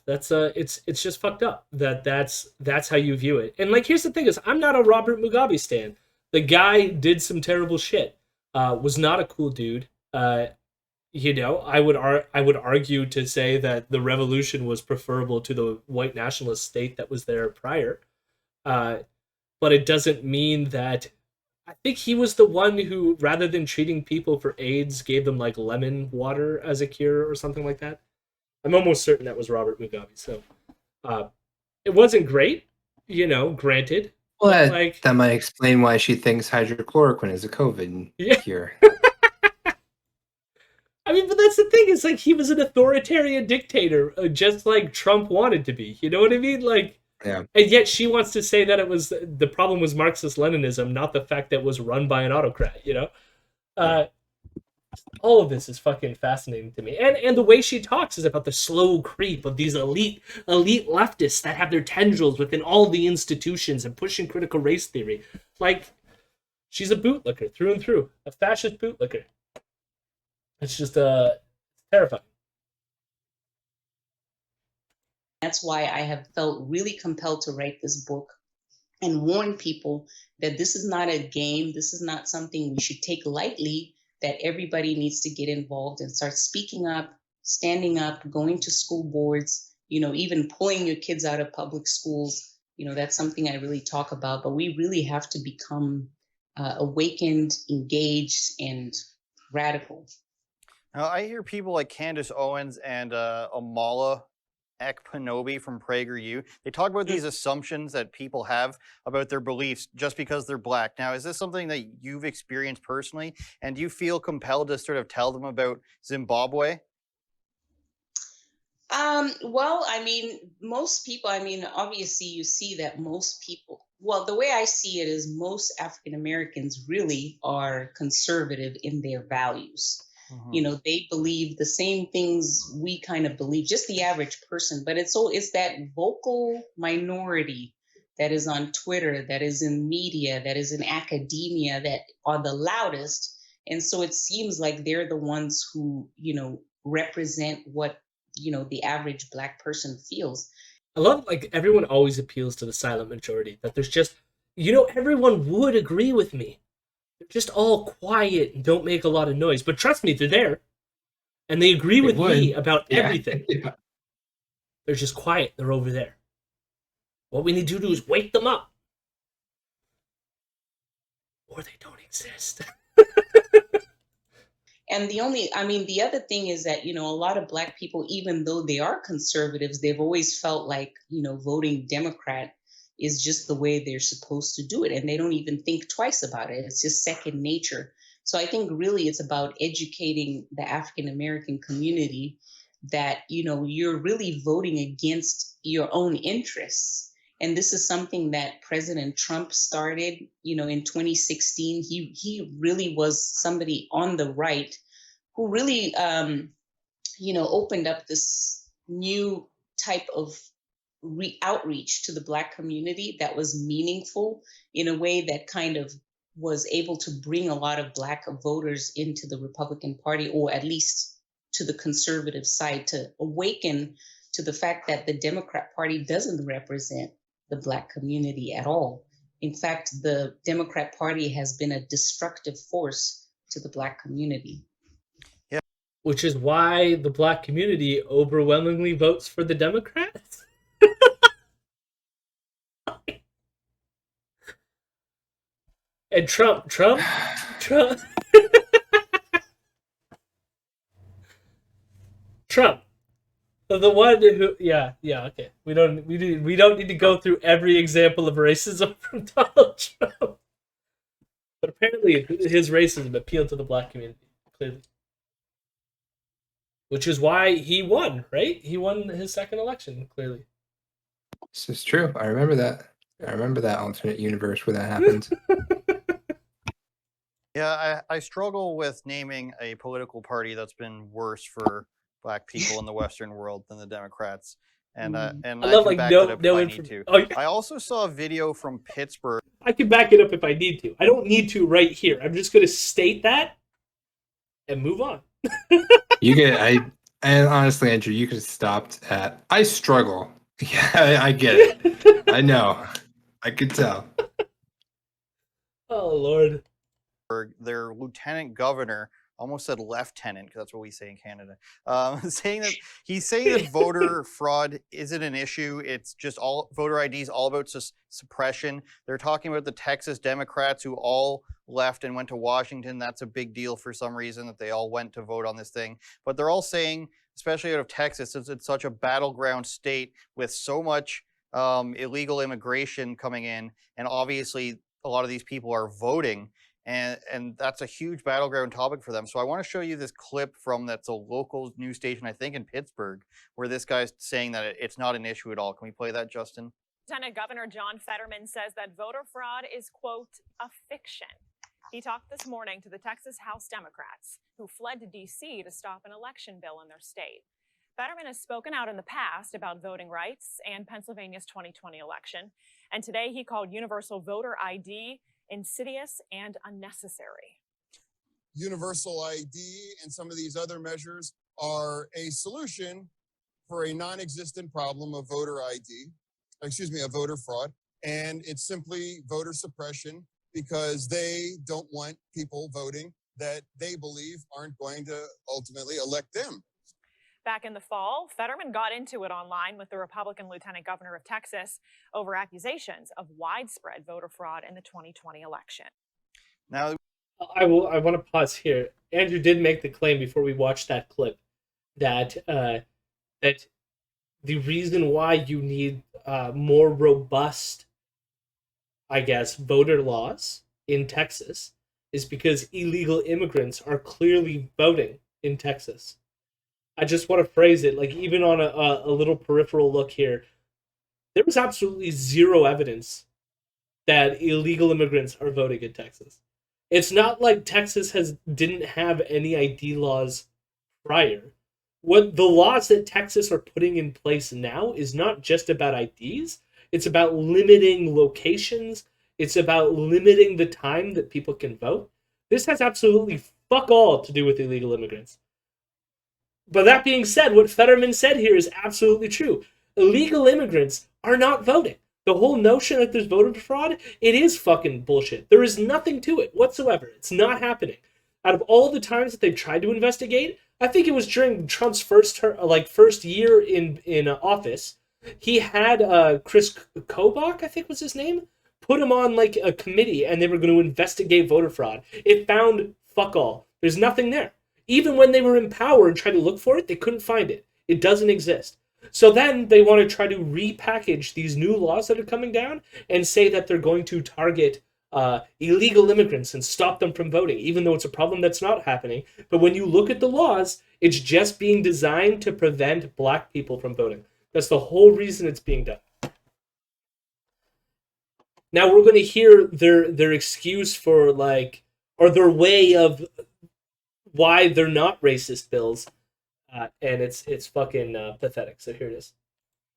that's it's just fucked up that's how you view it. And like, here's the thing is, I'm not a Robert Mugabe stan. The guy did some terrible shit. Was not a cool dude. I would argue to say that the revolution was preferable to the white nationalist state that was there prior. But it doesn't mean that. I think he was the one who, rather than treating people for AIDS, gave them like lemon water as a cure or something like that. I'm almost certain that was Robert Mugabe. So it wasn't great, granted. Well, that might explain why she thinks hydrochloroquine is a COVID cure. I mean, but that's the thing. It's like he was an authoritarian dictator, just like Trump wanted to be. You know what I mean? Like, yeah. And yet she wants to say that the problem was Marxist-Leninism, not the fact that it was run by an autocrat. All of this is fucking fascinating to me. And the way she talks is about the slow creep of these elite leftists that have their tendrils within all the institutions and pushing critical race theory. Like, she's a bootlicker through and through. A fascist bootlicker. It's just terrifying. That's why I have felt really compelled to write this book and warn people that this is not a game. This is not something we should take lightly, that everybody needs to get involved and start speaking up, standing up, going to school boards, even pulling your kids out of public schools. That's something I really talk about, but we really have to become awakened, engaged, and radical. Now, I hear people like Candace Owens and Amala Ekpanobi from PragerU. They talk about these assumptions that people have about their beliefs just because they're Black. Now, is this something that you've experienced personally? And do you feel compelled to sort of tell them about Zimbabwe? Well, most people, obviously you see that most people, well, the way I see it is most African Americans really are conservative in their values. They believe the same things we kind of believe, just the average person, but it's that vocal minority that is on Twitter, that is in media, that is in academia, that are the loudest. And so it seems like they're the ones who, represent what, the average Black person feels. I love, everyone always appeals to the silent majority, that there's just, everyone would agree with me. They're just all quiet and don't make a lot of noise. But trust me, they're there. And they agree with me about everything. Yeah. They're just quiet. They're over there. What we need to do is wake them up. Or they don't exist. And the other thing is that, a lot of Black people, even though they are conservatives, they've always felt like, voting Democrat is just the way they're supposed to do it. And they don't even think twice about it. It's just second nature. So I think really it's about educating the African American community that, you're really voting against your own interests. And this is something that President Trump started, in 2016. He really was somebody on the right who really, opened up this new type of outreach to the Black community that was meaningful in a way that kind of was able to bring a lot of Black voters into the Republican Party, or at least to the conservative side, to awaken to the fact that the Democrat Party doesn't represent the Black community at all. In fact, the Democrat Party has been a destructive force to the Black community. Yeah. Which is why the Black community overwhelmingly votes for the Democrats. And Trump. Trump. The one who, okay. We don't need to go through every example of racism from Donald Trump. But apparently his racism appealed to the Black community, clearly. Which is why he won, right? He won his second election, clearly. This is true. I remember that alternate universe where that happened. Yeah, I struggle with naming a political party that's been worse for Black people in the Western world than the Democrats. And I can back it up if I need to. I also saw a video from Pittsburgh. I can back it up if I need to. I don't need to right here. I'm just going to state that and move on. And honestly, Andrew, you could have stopped at, I struggle. Yeah, I get it. I know. I could tell. Oh, Lord. Their lieutenant governor, almost said lieutenant because that's what we say in Canada, saying that voter fraud isn't an issue. It's just all voter ID is all about suppression. They're talking about the Texas Democrats who all left and went to Washington. That's a big deal for some reason that they all went to vote on this thing. But they're all saying, especially out of Texas, since it's such a battleground state with so much illegal immigration coming in, and obviously a lot of these people are voting. And that's a huge battleground topic for them. So I want to show you this clip that's a local news station, I think in Pittsburgh, where this guy's saying that it's not an issue at all. Can we play that, Justin? Lieutenant Governor John Fetterman says that voter fraud is, quote, a fiction. He talked this morning to the Texas House Democrats who fled to D.C. to stop an election bill in their state. Fetterman has spoken out in the past about voting rights and Pennsylvania's 2020 election, and today he called universal voter ID insidious and unnecessary. Universal ID and some of these other measures are a solution for a non-existent problem of voter of voter fraud, and it's simply voter suppression because they don't want people voting that they believe aren't going to ultimately elect them. Back in the fall, Fetterman got into it online with the Republican Lieutenant Governor of Texas over accusations of widespread voter fraud in the 2020 election. Now, I want to pause here. Andrew did make the claim before we watched that clip that that the reason why you need more robust, I guess, voter laws in Texas is because illegal immigrants are clearly voting in Texas. I just want to phrase it, like, even on a little peripheral look here, there was absolutely zero evidence that illegal immigrants are voting in Texas. It's not like Texas didn't have any ID laws prior. What the laws that Texas are putting in place now is not just about IDs. It's about limiting locations. It's about limiting the time that people can vote. This has absolutely fuck all to do with illegal immigrants. But that being said, what Fetterman said here is absolutely true. Illegal immigrants are not voting. The whole notion that there's voter fraud, it is fucking bullshit. There is nothing to it whatsoever. It's not happening. Out of all the times that they've tried to investigate, I think it was during Trump's first year in office, he had Chris Kobach, I think was his name, put him on like a committee, and they were going to investigate voter fraud. It found fuck all. There's nothing there. Even when they were in power and tried to look for it, they couldn't find it. It doesn't exist. So then they want to try to repackage these new laws that are coming down and say that they're going to target illegal immigrants and stop them from voting, even though it's a problem that's not happening. But when you look at the laws, it's just being designed to prevent black people from voting. That's the whole reason it's being done. Now we're going to hear their excuse for or their way of why they're not racist bills, and it's fucking pathetic. So here it is.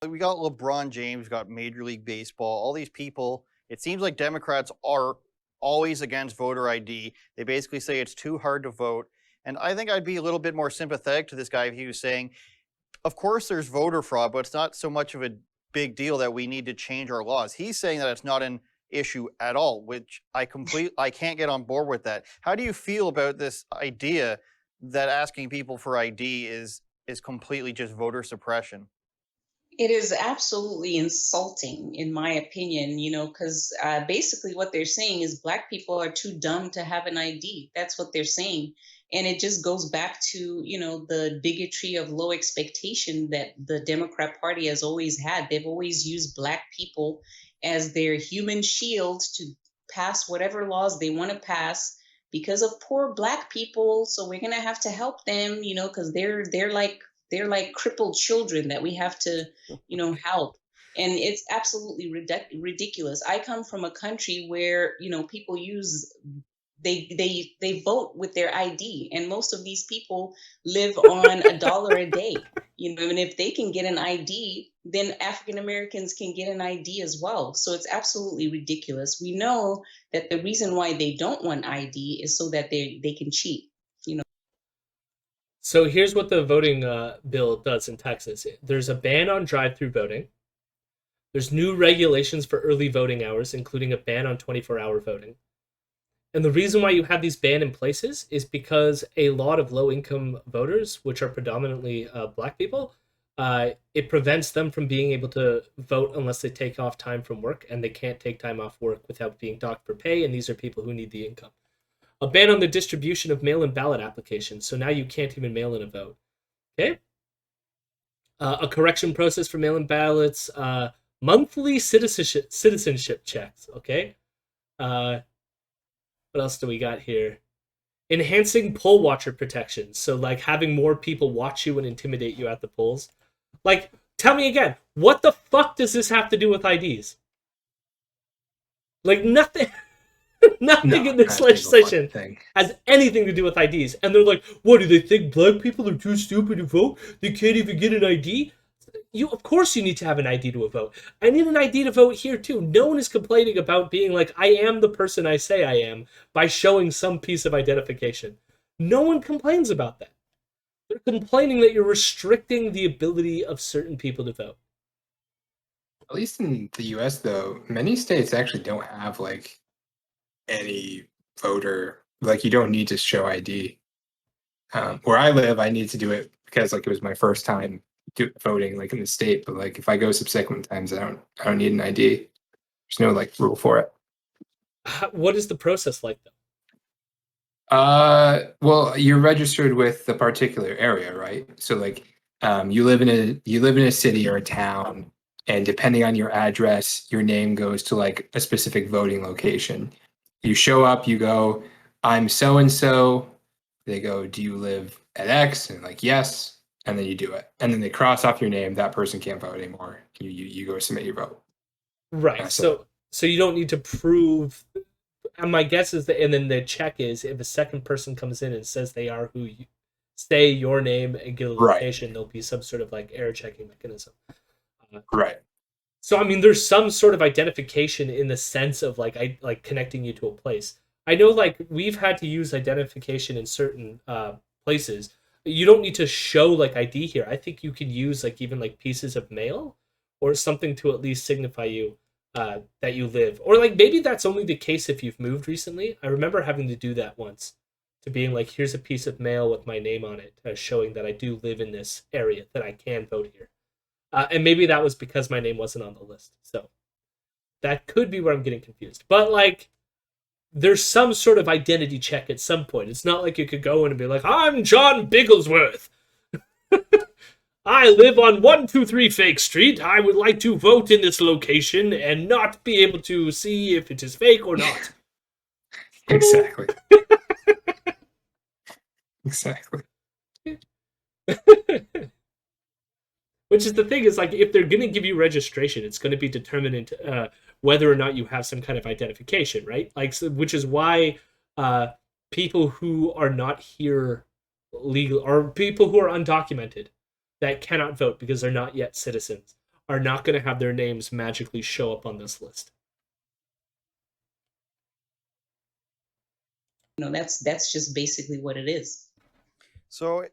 We got LeBron James, we got Major League Baseball, all these people. It seems like Democrats are always against voter ID. They basically say it's too hard to vote. And I think I'd be a little bit more sympathetic to this guy if he was saying, of course there's voter fraud, but it's not so much of a big deal that we need to change our laws. He's saying that it's not an issue at all, which I can't get on board with that. How do you feel about this idea that asking people for ID is completely just voter suppression? It is absolutely insulting, in my opinion, because basically what they're saying is black people are too dumb to have an ID. That's what they're saying. And it just goes back to, the bigotry of low expectation that the Democrat Party has always had. They've always used black people as their human shield to pass whatever laws they want to pass because of poor black people. So we're going to have to help them, because they're like crippled children that we have to, help. And it's absolutely ridiculous. I come from a country where, people they vote with their ID, and most of these people live on $1 a day, and if they can get an ID, then African Americans can get an ID as well. So it's absolutely ridiculous. We know that the reason why they don't want ID is so that they can cheat. So here's what the voting bill does in Texas. There's a ban on drive-through voting. There's new regulations for early voting hours, including a ban on 24-hour voting. And the reason why you have these banned in places is because a lot of low-income voters, which are predominantly black people, it prevents them from being able to vote unless they take off time from work, and they can't take time off work without being docked for pay, and these are people who need the income. A ban on the distribution of mail-in ballot applications, so now you can't even mail in a vote. Okay? A correction process for mail-in ballots, monthly citizenship checks, okay? What else do we got here? Enhancing poll watcher protections. So, having more people watch you and intimidate you at the polls. Tell me again, what the fuck does this have to do with IDs? Nothing. Nothing No, in this that's a fucking legislation thing. has anything to do with IDs. And they're like, what, do they think black people are too stupid to vote? They can't even get an ID? Of course you need to have an ID to vote. I need an ID to vote here too. No one is complaining about being like, I am the person I say I am by showing some piece of identification. No one complains about that. They're complaining that you're restricting the ability of certain people to vote. At least in the US though, many states actually don't have like any voter, like you don't need to show ID. Where I live, I need to do it because like it was my first time voting like in the state, but like if I go subsequent times, I don't need an ID. There's no like rule for it. What is the process like though? Well, you're registered with the particular area, right? So like you live in a city or a town, and depending on your address, your name goes to like a specific voting location. You show up, you go, I'm so and so. They go, do you live at X? And like, yes. And then you do it. And then they cross off your name. That person can't vote anymore. You go submit your vote. Right. So you don't need to prove. And my guess is that, and then the check is if a second person comes in and says they are who you say your name and give a location, there'll be some sort of like error checking mechanism. Right. So I mean, there's some sort of identification in the sense of like connecting you to a place. I know like we've had to use identification in certain places. You don't need to show like ID here. I think you can use like even like pieces of mail or something to at least signify you that you live. Or like maybe that's only the case if you've moved recently. I remember having to do that once, to being like, here's a piece of mail with my name on it, showing that I do live in this area, that I can vote here. And maybe that was because my name wasn't on the list. So that could be where I'm getting confused. But like, there's some sort of identity check at some point. It's not like you could go in and be like, I'm John Bigglesworth. I live on 123 Fake Street. I would like to vote in this location and not be able to see if it is fake or not. Exactly. Exactly. Which is the thing is like, if they're going to give you registration, it's going to be determined whether or not you have some kind of identification, right? Like, so, which is why people who are not here legal, or people who are undocumented that cannot vote because they're not yet citizens, are not going to have their names magically show up on this list. You know, that's just basically what it is. So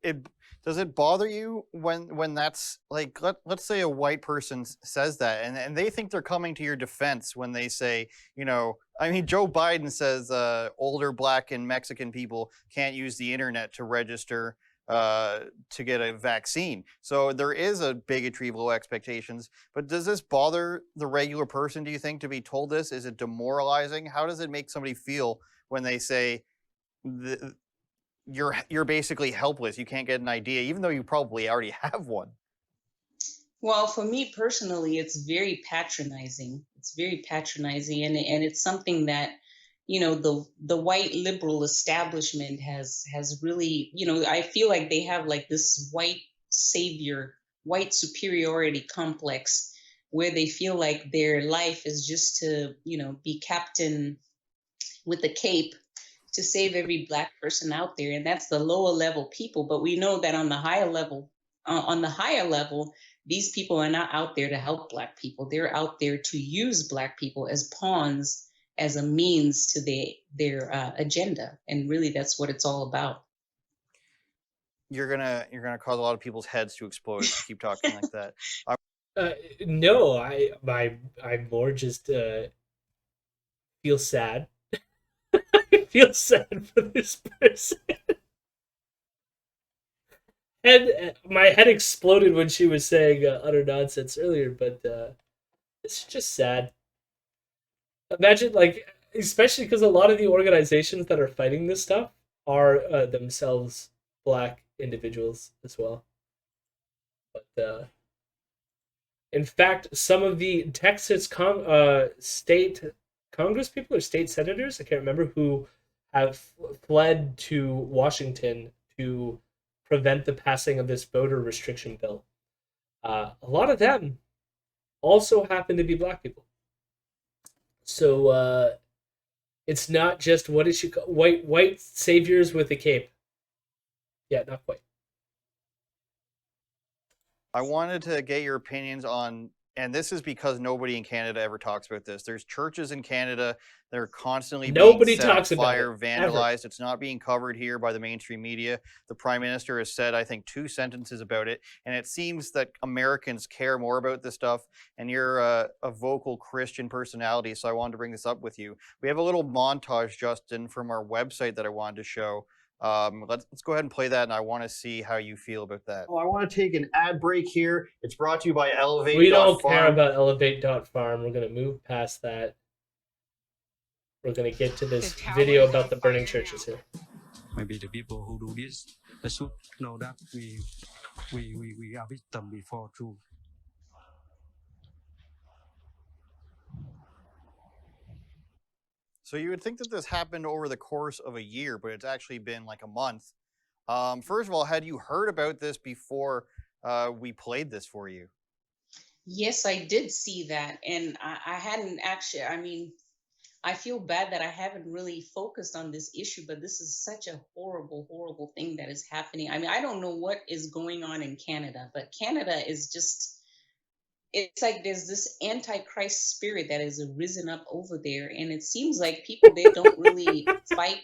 it does it bother you when that's like, let's say a white person says that and they think they're coming to your defense when they say, you know, I mean, Joe Biden says older Black and Mexican people can't use the internet to register to get a vaccine. So there is a bigotry, low expectations. But does this bother the regular person, do you think, to be told this? Is it demoralizing? How does it make somebody feel when they say you're basically helpless, you can't get an idea, even though you probably already have one? Well, for me personally, it's very patronizing. It's very patronizing, and it's something that, you know, the white liberal establishment has really, you know, I feel like they have like this white savior, white superiority complex, where they feel like their life is just to, you know, be captain with a cape to save every Black person out there, and that's the lower level people. But we know that on the higher level, these people are not out there to help Black people. They're out there to use Black people as pawns, as a means to their agenda, and really that's what it's all about. You're gonna cause a lot of people's heads to explode if you keep talking like that. No, I more just feel sad. I feel sad for this person. And my head exploded when she was saying utter nonsense earlier, but it's just sad. Imagine, like, especially because a lot of the organizations that are fighting this stuff are themselves Black individuals as well. But in fact, some of the Texas state Congress people or state senators, I can't remember, who have fled to Washington to prevent the passing of this voter restriction bill. A lot of them also happen to be Black people. So It's not just, what is she called? White saviors with a cape. Yeah, not quite. I wanted to get your opinions on, and this is because nobody in Canada ever talks about this. There's churches in Canada that are constantly Nobody being set on talks about fire, it, ever. vandalized. It's not being covered here by the mainstream media. The Prime Minister has said, I think, 2 sentences about it, and it seems that Americans care more about this stuff, and you're a vocal Christian personality, so I wanted to bring this up with you. We have a little montage, Justin, from our website that I wanted to show. Let's go ahead and play that, and I want to see how you feel about that. Oh, I want to take an ad break here. It's brought to you by Elevate. We don't care about Elevate.farm. We're going to move past that. We're going to get to this video about the burning churches here. Maybe the people who do this, they should know that we are victim before too. So you would think that this happened over the course of a year, but it's actually been like a month. First of all, had you heard about this before we played this for you? Yes, I did see that. And I hadn't actually, I mean, I feel bad that I haven't really focused on this issue, but this is such a horrible, horrible thing that is happening. I mean, I don't know what is going on in Canada, but Canada is just, it's like there's this antichrist spirit that has arisen up over there. And it seems like people, they don't really fight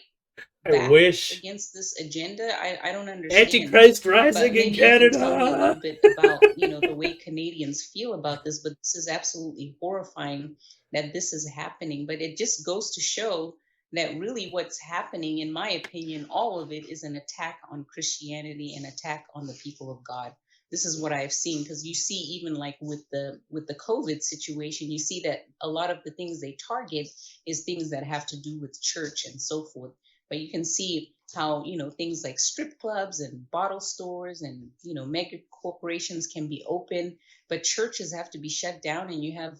back against this agenda. I don't understand. Antichrist rising in Canada. Tell me a little bit about, you know, the way Canadians feel about this, but this is absolutely horrifying that this is happening. But it just goes to show that really what's happening, in my opinion, all of it is an attack on Christianity, an attack on the people of God. This is what I've seen, because you see, even like with the COVID situation, you see that a lot of the things they target is things that have to do with church and so forth. But you can see how, you know, things like strip clubs and bottle stores and, you know, mega corporations can be open, but churches have to be shut down, and you have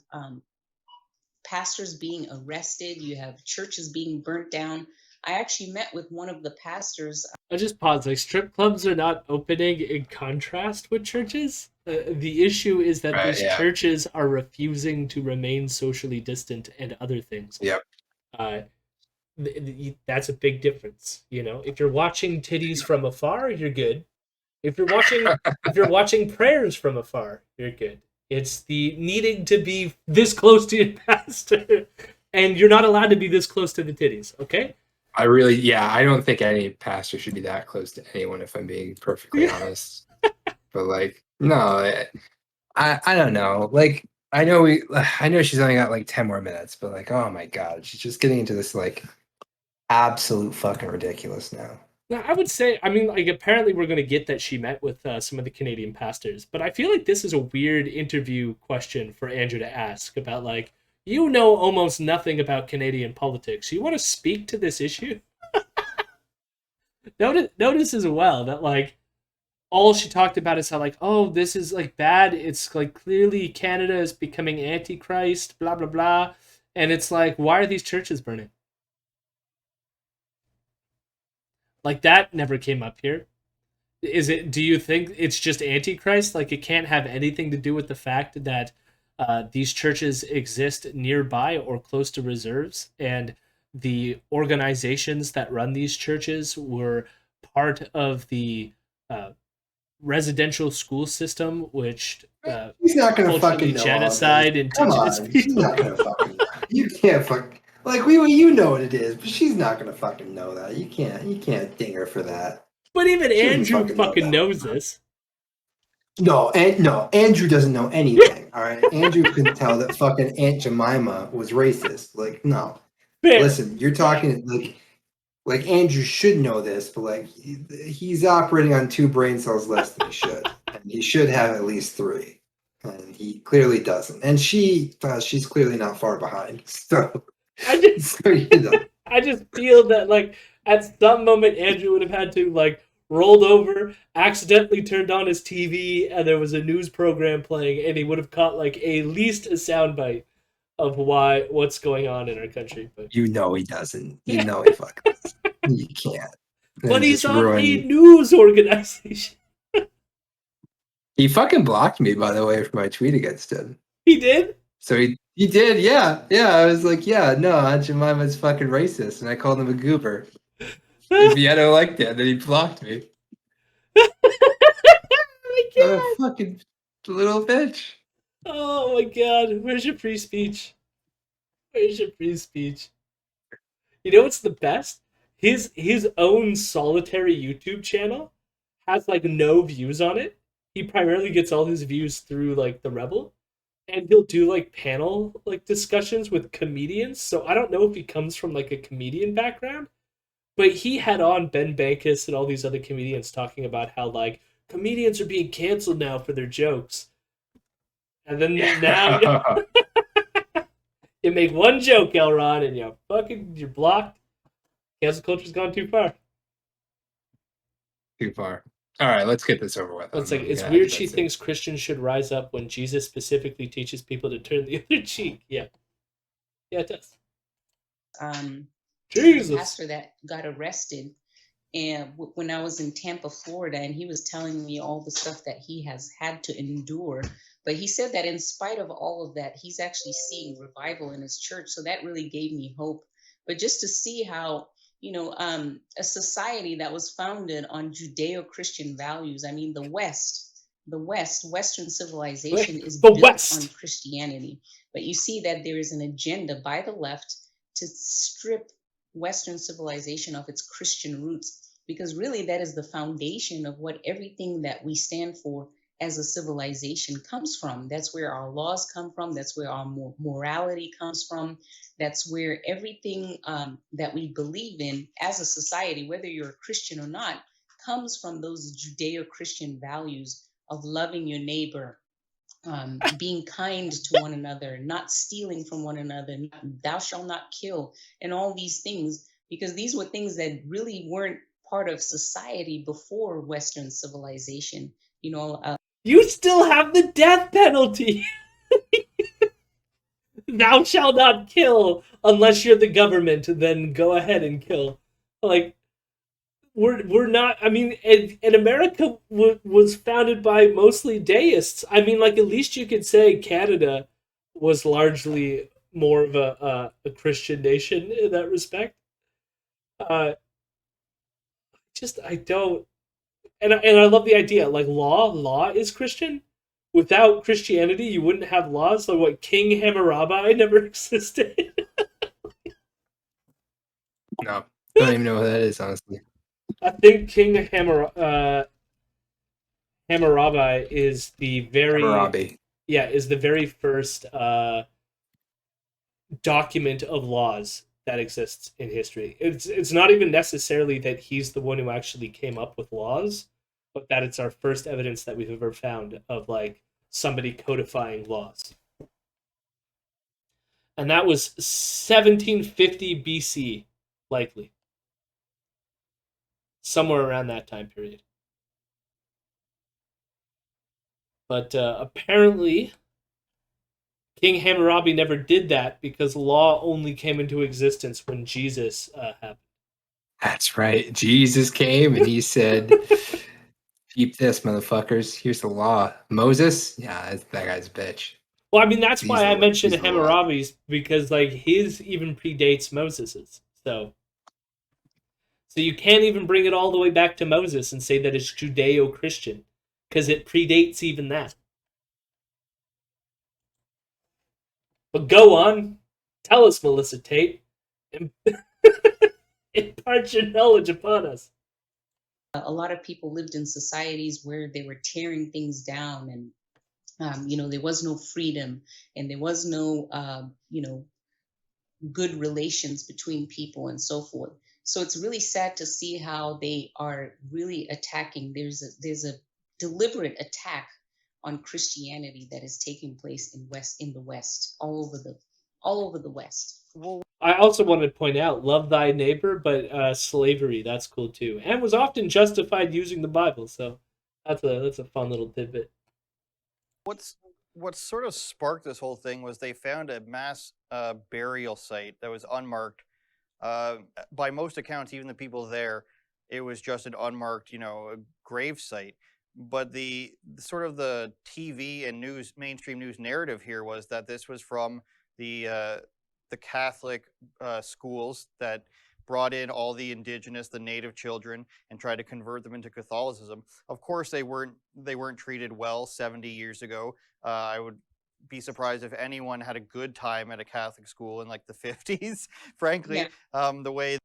pastors being arrested. You have churches being burnt down. I actually met with one of the pastors. I'll just pause. Like, strip clubs are not opening in contrast with churches. The issue is that these churches are refusing to remain socially distant and other things. Yep. That's a big difference. You know, if you're watching titties from afar, you're good. If you're watching prayers from afar, you're good. It's the needing to be this close to your pastor, and you're not allowed to be this close to the titties. Okay. I don't think any pastor should be that close to anyone, if I'm being perfectly honest. But like, no, I don't know. Like, I know she's only got like 10 more minutes, but like, oh my God, she's just getting into this like absolute fucking ridiculous now. Now, I would say, I mean, like, apparently we're going to get that she met with some of the Canadian pastors, but I feel like this is a weird interview question for Andrew to ask about, like, you know almost nothing about Canadian politics. You want to speak to this issue? Notice as well that, like, all she talked about is how, like, oh, this is, like, bad. It's, like, clearly Canada is becoming antichrist, blah, blah, blah. And it's like, why are these churches burning? Like, that never came up here. Do you think it's just antichrist? Like, it can't have anything to do with the fact that these churches exist nearby or close to reserves, and the organizations that run these churches were part of the residential school system, which he's not going to fucking know genocide indigenous people. She's not going to fucking know. You can't fucking, like, you know what it is, but she's not going to fucking know that. You can't ding her for that. But even Andrew fucking knows this. No, Andrew doesn't know anything. All right, Andrew couldn't tell that fucking Aunt Jemima was racist. Like, no. Fair. Listen, you're talking like Andrew should know this, but like he's operating on 2 brain cells less than he should, and he should have at least 3, and he clearly doesn't. And she's clearly not far behind. So I just feel that, like, at some moment Andrew would have had to, like, rolled over, accidentally turned on his TV, and there was a news program playing, and he would have caught, like, at least a soundbite of what's going on in our country. But you know he doesn't. You know he fucking doesn't. You can't. But he's on a news organization. He fucking blocked me, by the way, for my tweet against him. He did? So You did, yeah. Yeah, I was like, yeah, no, Aunt Jemima's fucking racist, and I called him a goober. And Vieto liked that, then he blocked me. What a fucking little bitch. Oh my god, where's your free speech? Where's your free speech? You know what's the best? His own solitary YouTube channel has like no views on it. He primarily gets all his views through like the Rebel, and he'll do like panel like discussions with comedians. So I don't know if he comes from like a comedian background, but he had on Ben Bankus and all these other comedians talking about how like comedians are being canceled now for their jokes. And then now you make one joke, Elron, and you're blocked. Cancel culture's gone too far. Too far. All right, let's get this over with. It's like it's weird she thinks Christians should rise up when Jesus specifically teaches people to turn the other cheek. Yeah, it does. Jesus. The pastor that got arrested, and when I was in Tampa, Florida, and he was telling me all the stuff that he has had to endure. But he said that in spite of all of that, he's actually seeing revival in his church. So that really gave me hope. But just to see how, a society that was founded on Judeo-Christian values. I mean, Western civilization is built on Christianity. But you see that there is an agenda by the left to strip Western civilization of its Christian roots, because really that is the foundation of what everything that we stand for as a civilization comes from. That's where our laws come from. That's where our morality comes from. That's where everything that we believe in as a society, whether you're a Christian or not, comes from those Judeo-Christian values of loving your neighbor, being kind to one another, not stealing from one another, thou shalt not kill, and all these things, because these were things that really weren't part of society before Western civilization. You still have the death penalty. Thou shalt not kill unless you're the government. Then go ahead and kill. Like we're not. I mean, and America was founded by mostly deists. I mean, like at least you could say Canada was largely more of a Christian nation in that respect. I don't. And I love the idea. Like law is Christian. Without Christianity, you wouldn't have laws. Like what, King Hammurabi never existed. No, don't even know who that is, honestly. I think King Hammurabi is the very is the very first document of laws that exists in history. It's not even necessarily that he's the one who actually came up with laws, but that it's our first evidence that we've ever found of like somebody codifying laws. And that was 1750 BC, likely. Somewhere around that time period. But apparently, King Hammurabi never did that because law only came into existence when Jesus happened. That's right. Jesus came and he said, keep this, motherfuckers. Here's the law. Moses? Yeah, that guy's a bitch. Well, I mean, that's why I mentioned Hammurabi's, because like his even predates Moses's. So you can't even bring it all the way back to Moses and say that it's Judeo-Christian, because it predates even that. But go on. Tell us, Melissa Tate. Impart your knowledge upon us. A lot of people lived in societies where they were tearing things down, and there was no freedom, and there was no good relations between people and so forth. So it's really sad to see how they are really attacking. There's a deliberate attack on Christianity that is taking place in the West, all over the West. I also want to point out, love thy neighbor, but slavery, that's cool too, and was often justified using the Bible. So that's a fun little tidbit. What sort of sparked this whole thing was they found a mass burial site that was unmarked. By most accounts, even the people there, it was just an unmarked, grave site. But the sort of the TV and mainstream news narrative here was that this was from the Catholic schools that brought in all the indigenous, the native children, and tried to convert them into Catholicism. Of course, they weren't treated well 70 years ago. I would be surprised if anyone had a good time at a Catholic school in like the 50s. Frankly, the way.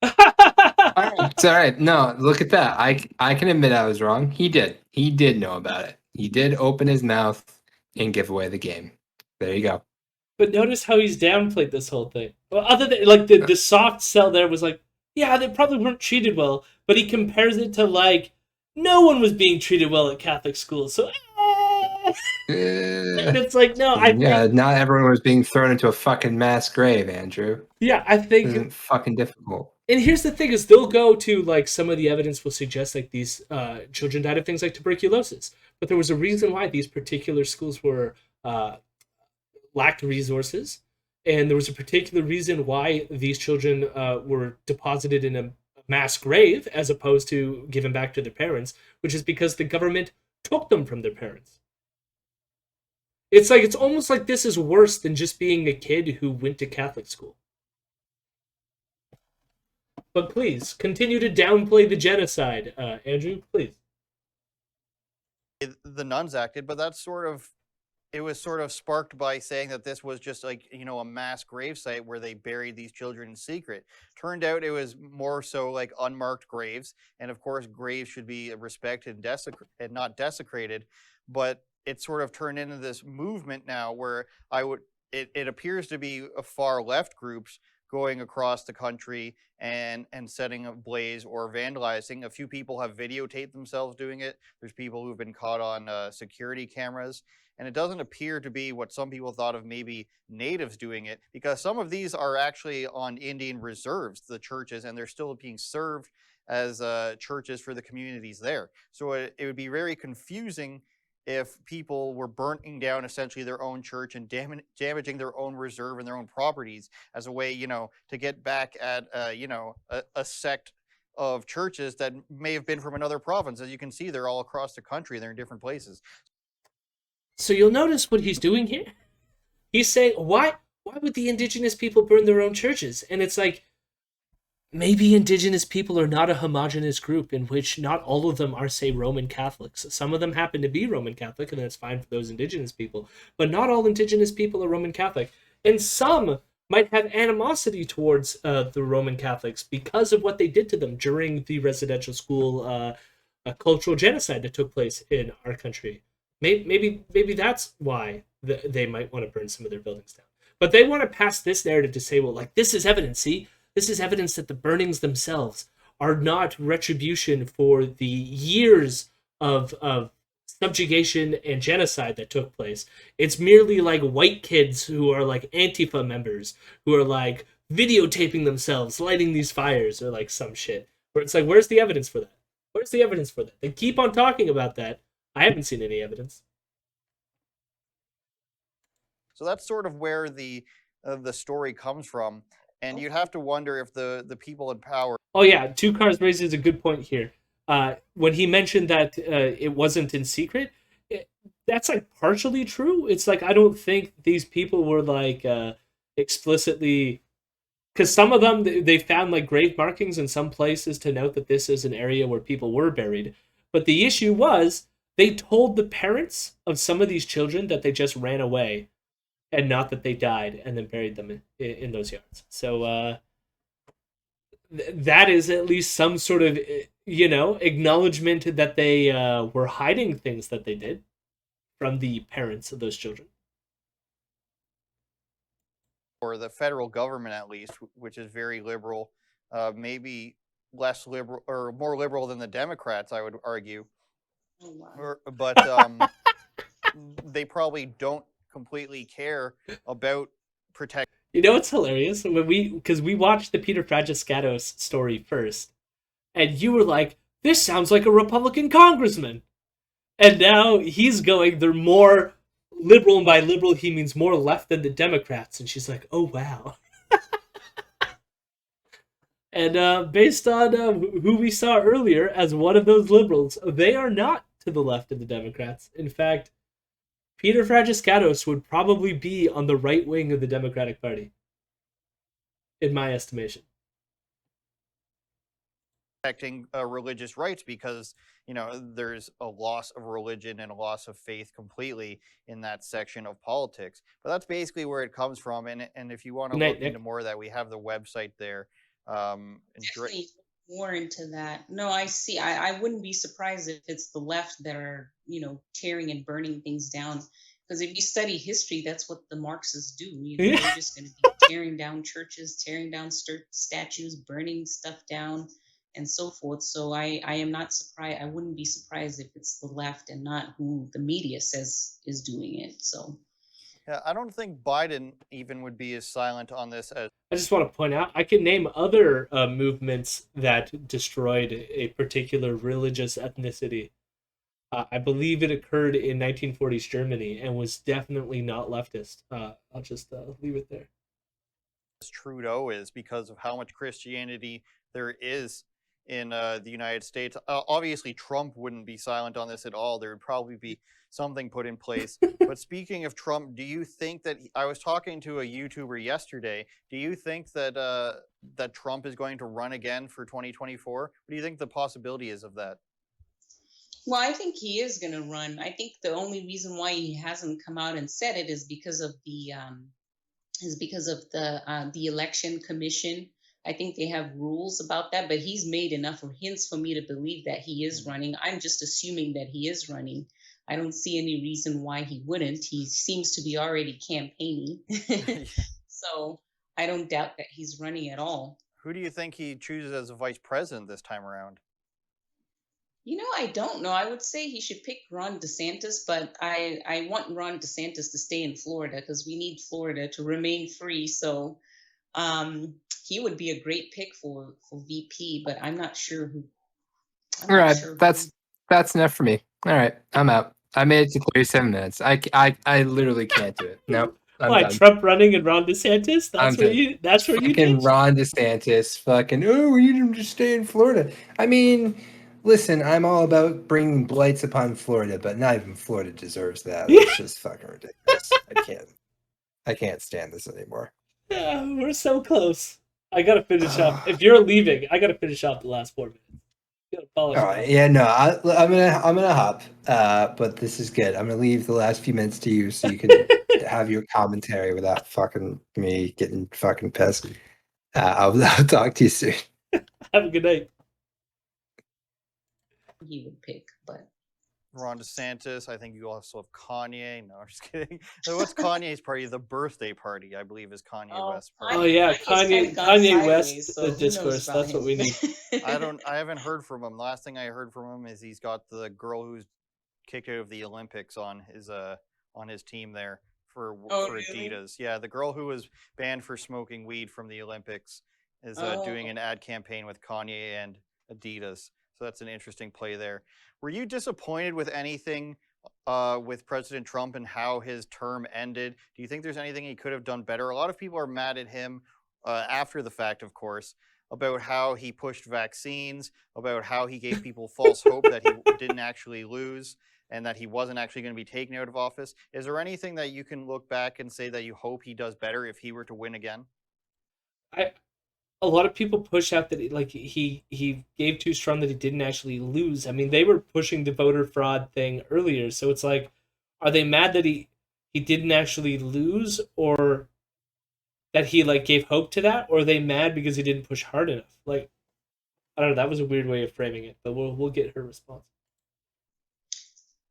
It's all right. No, look at that. I can admit I was wrong. He did know about it. He did open his mouth and give away the game. There you go. But notice how he's downplayed this whole thing. Well, other than like the soft sell there was like, yeah, they probably weren't treated well, but he compares it to like no one was being treated well at Catholic schools. So and it's like, no, I think, not everyone was being thrown into a fucking mass grave, Andrew. Yeah, I think it isn't fucking difficult. And here's the thing: is they'll go to like some of the evidence will suggest like these children died of things like tuberculosis, but there was a reason why these particular schools were lacked resources, and there was a particular reason why these children were deposited in a mass grave as opposed to given back to their parents, which is because the government took them from their parents. It's almost like this is worse than just being a kid who went to Catholic school. But please, continue to downplay the genocide, Andrew, please. The nuns acted, but it was sort of sparked by saying that this was just like, a mass gravesite where they buried these children in secret. Turned out it was more so like unmarked graves, and of course graves should be respected and not desecrated, but it sort of turned into this movement now where it appears to be a far left groups going across the country and setting ablaze or vandalizing. A few people have videotaped themselves doing it. There's people who've been caught on security cameras. And it doesn't appear to be what some people thought of maybe natives doing it, because some of these are actually on Indian reserves, the churches, and they're still being served as churches for the communities there. So it would be very confusing if people were burning down essentially their own church and damaging their own reserve and their own properties as a way, to get back at, a sect of churches that may have been from another province. As you can see, they're all across the country. They're in different places. So you'll notice what he's doing here. He's saying, why would the indigenous people burn their own churches? And it's like, maybe indigenous people are not a homogenous group in which not all of them are, say, Roman Catholics. Some of them happen to be Roman Catholic, and that's fine for those indigenous people. But not all indigenous people are Roman Catholic. And some might have animosity towards the Roman Catholics because of what they did to them during the residential school cultural genocide that took place in our country. Maybe that's why they might want to burn some of their buildings down. But they want to pass this narrative to say, well, like, this is evidence, see? This is evidence that the burnings themselves are not retribution for the years of subjugation and genocide that took place. It's merely like white kids who are like Antifa members who are like videotaping themselves lighting these fires or like some shit. Where it's like, where's the evidence for that? Where's the evidence for that? They keep on talking about that. I haven't seen any evidence. So that's sort of where the story comes from. And you'd have to wonder if the people in power... Oh yeah, Two Cars raises a good point here. When he mentioned that it wasn't in secret, that's like partially true. It's like, I don't think these people were like explicitly... Because some of them, they found like grave markings in some places to note that this is an area where people were buried. But the issue was, they told the parents of some of these children that they just ran away and not that they died and then buried them in those yards. So that is at least some sort of, acknowledgement that they were hiding things that they did from the parents of those children. Or the federal government, at least, which is very liberal, maybe less liberal or more liberal than the Democrats, I would argue. Oh, wow. But they probably don't completely care about protect. It's hilarious because we watched the Peter Fragiscatos story first, and you were like, "This sounds like a Republican congressman," and now he's going, "They're more liberal," and by liberal he means more left than the Democrats, and she's like, "Oh wow." And based on who we saw earlier as one of those liberals, they are not to the left of the Democrats. In fact, Peter Fragiskatos would probably be on the right wing of the Democratic Party, in my estimation. Protecting religious rights because there's a loss of religion and a loss of faith completely in that section of politics. But that's basically where it comes from. And if you want to look into more of that, we have the website there. Definitely more into that. No, I see. I wouldn't be surprised if it's the left that are tearing and burning things down. Because if you study history, that's what the Marxists do. They're just going to be tearing down churches, tearing down statues, burning stuff down, and so forth. So I am not surprised. I wouldn't be surprised if it's the left and not who the media says is doing it. So yeah, I don't think Biden even would be as silent on this as. I just want to point out, I can name other movements that destroyed a particular religious ethnicity. I believe it occurred in 1940s Germany and was definitely not leftist. I'll just leave it there. Trudeau is because of how much Christianity there is in the United States. Obviously, Trump wouldn't be silent on this at all. There would probably be something put in place. But speaking of Trump, do you think that I was talking to a YouTuber yesterday? Do you think that that Trump is going to run again for 2024? What do you think the possibility is of that? Well, I think he is going to run. I think the only reason why he hasn't come out and said it is because of the election commission. I think they have rules about that, but he's made enough of hints for me to believe that he is running. I'm just assuming that he is running. I don't see any reason why he wouldn't. He seems to be already campaigning. So I don't doubt that he's running at all. Who do you think he chooses as a vice president this time around? I don't know. I would say he should pick Ron DeSantis, but I want Ron DeSantis to stay in Florida because we need Florida to remain free. So he would be a great pick for VP, but I'm not sure who. All right, that's enough for me. All right, I'm out. I made it to 37 minutes. I literally can't do it. No. Why, Trump running and Ron DeSantis? That's where you fucking Ron DeSantis. Fucking we need him to stay in Florida. I mean, listen, I'm all about bringing blights upon Florida, but not even Florida deserves that. It's just fucking ridiculous. I can't stand this anymore. Yeah, we're so close. I gotta finish up. If you're leaving, I gotta finish up the last 4 minutes. All right, yeah, no, I'm gonna hop. But this is good. I'm gonna leave the last few minutes to you so you can have your commentary without fucking me getting fucking pissed. I'll talk to you soon. Have a good night. He would pick, but Ron DeSantis. I think you also have Kanye. No, I'm just kidding. What's Kanye's party? The birthday party, I believe, is Kanye West's party. Oh yeah, Kanye West the discourse. That's what we need. I haven't heard from him. Last thing I heard from him is he's got the girl who's kicked out of the Olympics on his team there for Adidas. Really? Yeah, the girl who was banned for smoking weed from the Olympics is doing an ad campaign with Kanye and Adidas. So that's an interesting play there. Were you disappointed with anything with President Trump and how his term ended? Do you think there's anything he could have done better? A lot of people are mad at him after the fact, of course, about how he pushed vaccines, about how he gave people false hope that he didn't actually lose and that he wasn't actually going to be taken out of office. Is there anything that you can look back and say that you hope he does better if he were to win again? A lot of people push out that he gave too strong that he didn't actually lose. I mean, they were pushing the voter fraud thing earlier, so it's like, are they mad that he didn't actually lose, or that he gave hope to that, or are they mad because he didn't push hard enough? I don't know. That was a weird way of framing it, but we'll get her response.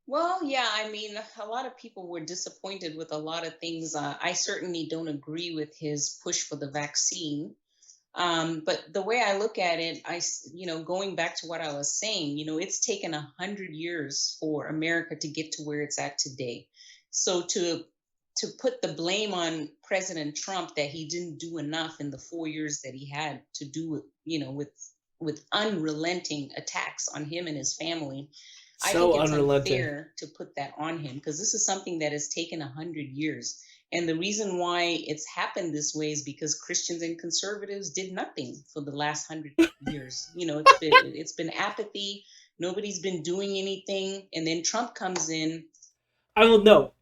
Well, yeah, I mean, a lot of people were disappointed with a lot of things. I certainly don't agree with his push for the vaccine. But the way I look at it, going back to what I was saying, it's taken 100 years for America to get to where it's at today. So to put the blame on President Trump that he didn't do enough in the 4 years that he had to do it, with unrelenting attacks on him and his family, I think it's unfair to put that on him because this is something that has taken 100 years. And the reason why it's happened this way is because Christians and conservatives did nothing for the last 100 years. It's been apathy. Nobody's been doing anything. And then Trump comes in. I will know.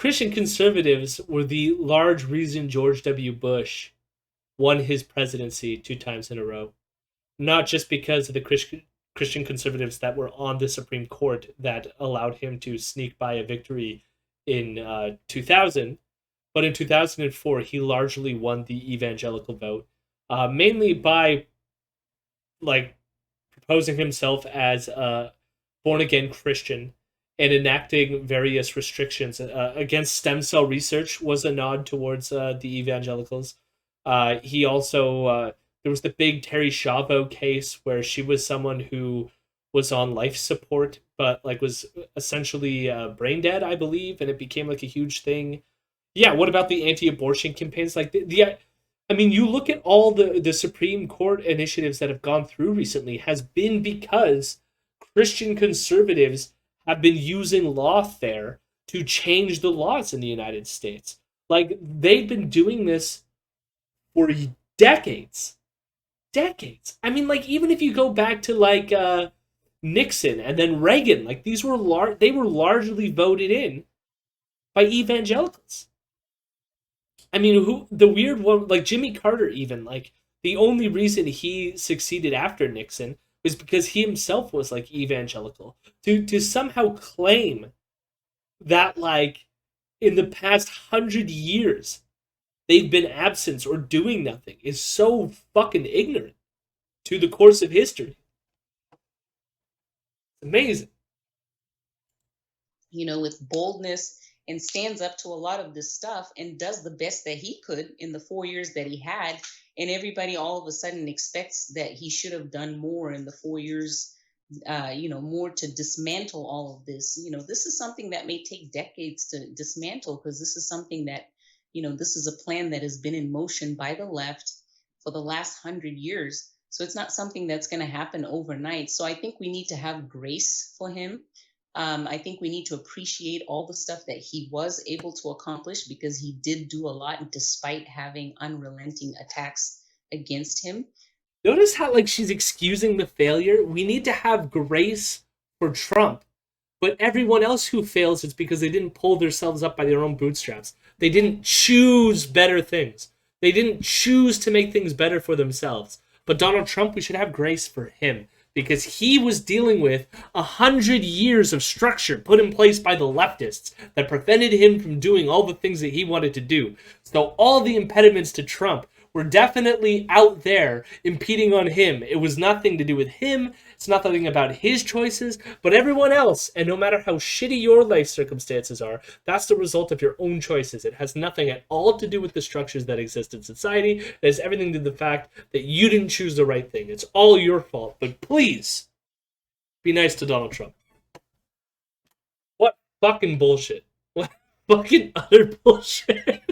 Christian conservatives were the large reason George W. Bush won his presidency 2 times in a row. Not just because of the Christian conservatives that were on the Supreme Court that allowed him to sneak by a victory in 2000, but in 2004 he largely won the evangelical vote, mainly by like proposing himself as a born-again Christian and enacting various restrictions against stem cell research was a nod towards the evangelicals. He also there was the big Terry Schiavo case where she was someone who was on life support but like was essentially brain dead, I believe, and it became like a huge thing. Yeah, what about the anti-abortion campaigns? Like I mean, you look at all the Supreme Court initiatives that have gone through recently has been because Christian conservatives have been using lawfare to change the laws in the United States. Like, they've been doing this for decades. Decades. I mean, like, even if you go back to, like, Nixon and then Reagan, like, these were they were largely voted in by evangelicals. I mean, the weird one, like Jimmy Carter even, like, the only reason he succeeded after Nixon was because he himself was, like, evangelical. To somehow claim that, like, in the past 100 years, they've been absent or doing nothing is so fucking ignorant to the course of history. It's amazing. You know, with boldness, and stands up to a lot of this stuff and does the best that he could in the 4 years that he had. And everybody all of a sudden expects that he should have done more in the 4 years, more to dismantle all of this. You know, this is something that may take decades to dismantle because this is something that, this is a plan that has been in motion by the left for the last 100 years. So it's not something that's going to happen overnight. So I think we need to have grace for him. I think we need to appreciate all the stuff that he was able to accomplish because he did do a lot despite having unrelenting attacks against him. Notice how, like, she's excusing the failure? We need to have grace for Trump. But everyone else who fails, it's because they didn't pull themselves up by their own bootstraps. They didn't choose better things. They didn't choose to make things better for themselves. But Donald Trump, we should have grace for him. Because he was dealing with 100 years of structure put in place by the leftists that prevented him from doing all the things that he wanted to do. So all the impediments to Trump were definitely out there impeding on him. It was nothing to do with him. It's nothing about his choices, but everyone else. And no matter how shitty your life circumstances are, that's the result of your own choices. It has nothing at all to do with the structures that exist in society. It has everything to do with the fact that you didn't choose the right thing. It's all your fault. But please, be nice to Donald Trump. What fucking bullshit. What fucking utter bullshit.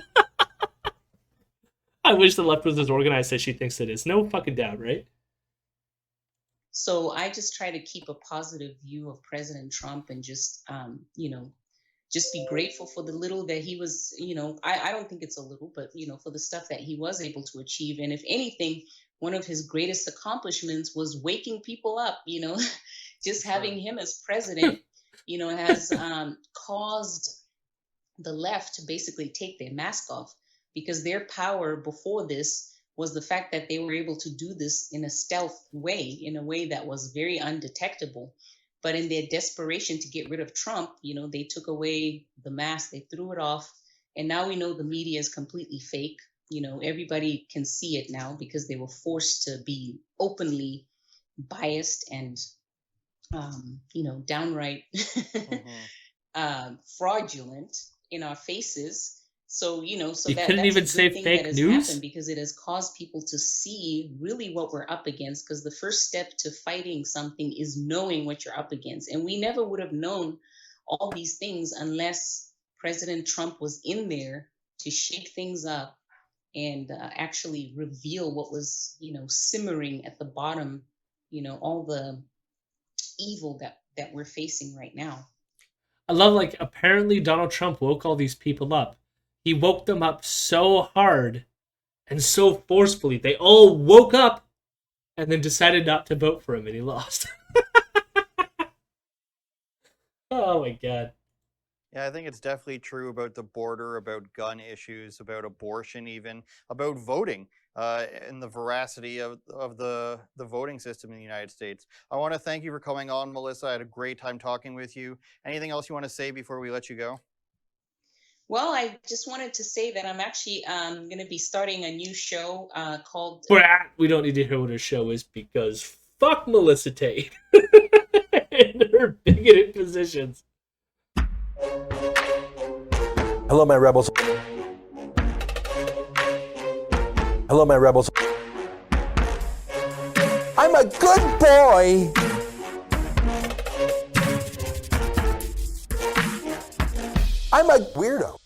I wish the left was as organized as she thinks it is. No fucking doubt, right? So I just try to keep a positive view of President Trump and just, just be grateful for the little that he was, I don't think it's a little, but, for the stuff that he was able to achieve. And if anything, one of his greatest accomplishments was waking people up, just having him as president, has caused the left to basically take their mask off. Because their power before this was the fact that they were able to do this in a stealth way, in a way that was very undetectable. But in their desperation to get rid of Trump, they took away the mask, they threw it off. And now we know the media is completely fake. Everybody can see it now because they were forced to be openly biased and, downright fraudulent in our faces. So, so that's couldn't even say fake news because it has caused people to see really what we're up against. Because the first step to fighting something is knowing what you're up against. And we never would have known all these things unless President Trump was in there to shake things up and actually reveal what was, simmering at the bottom, all the evil that we're facing right now. I love, like, apparently Donald Trump woke all these people up. He woke them up so hard and so forcefully. They all woke up and then decided not to vote for him, and he lost. Oh my god. Yeah, I think it's definitely true about the border, about gun issues, about abortion, even about voting, and the veracity of the voting system in the United States. I want to thank you for coming on, Melissa. I had a great time talking with you. Anything else you want to say before we let you go? Well, I just wanted to say that I'm actually going to be starting a new show called. Brat, we don't need to hear what her show is because fuck Melissa Tate and her bigoted positions. Hello, my rebels. Hello, my rebels. I'm a good boy. I'm a weirdo.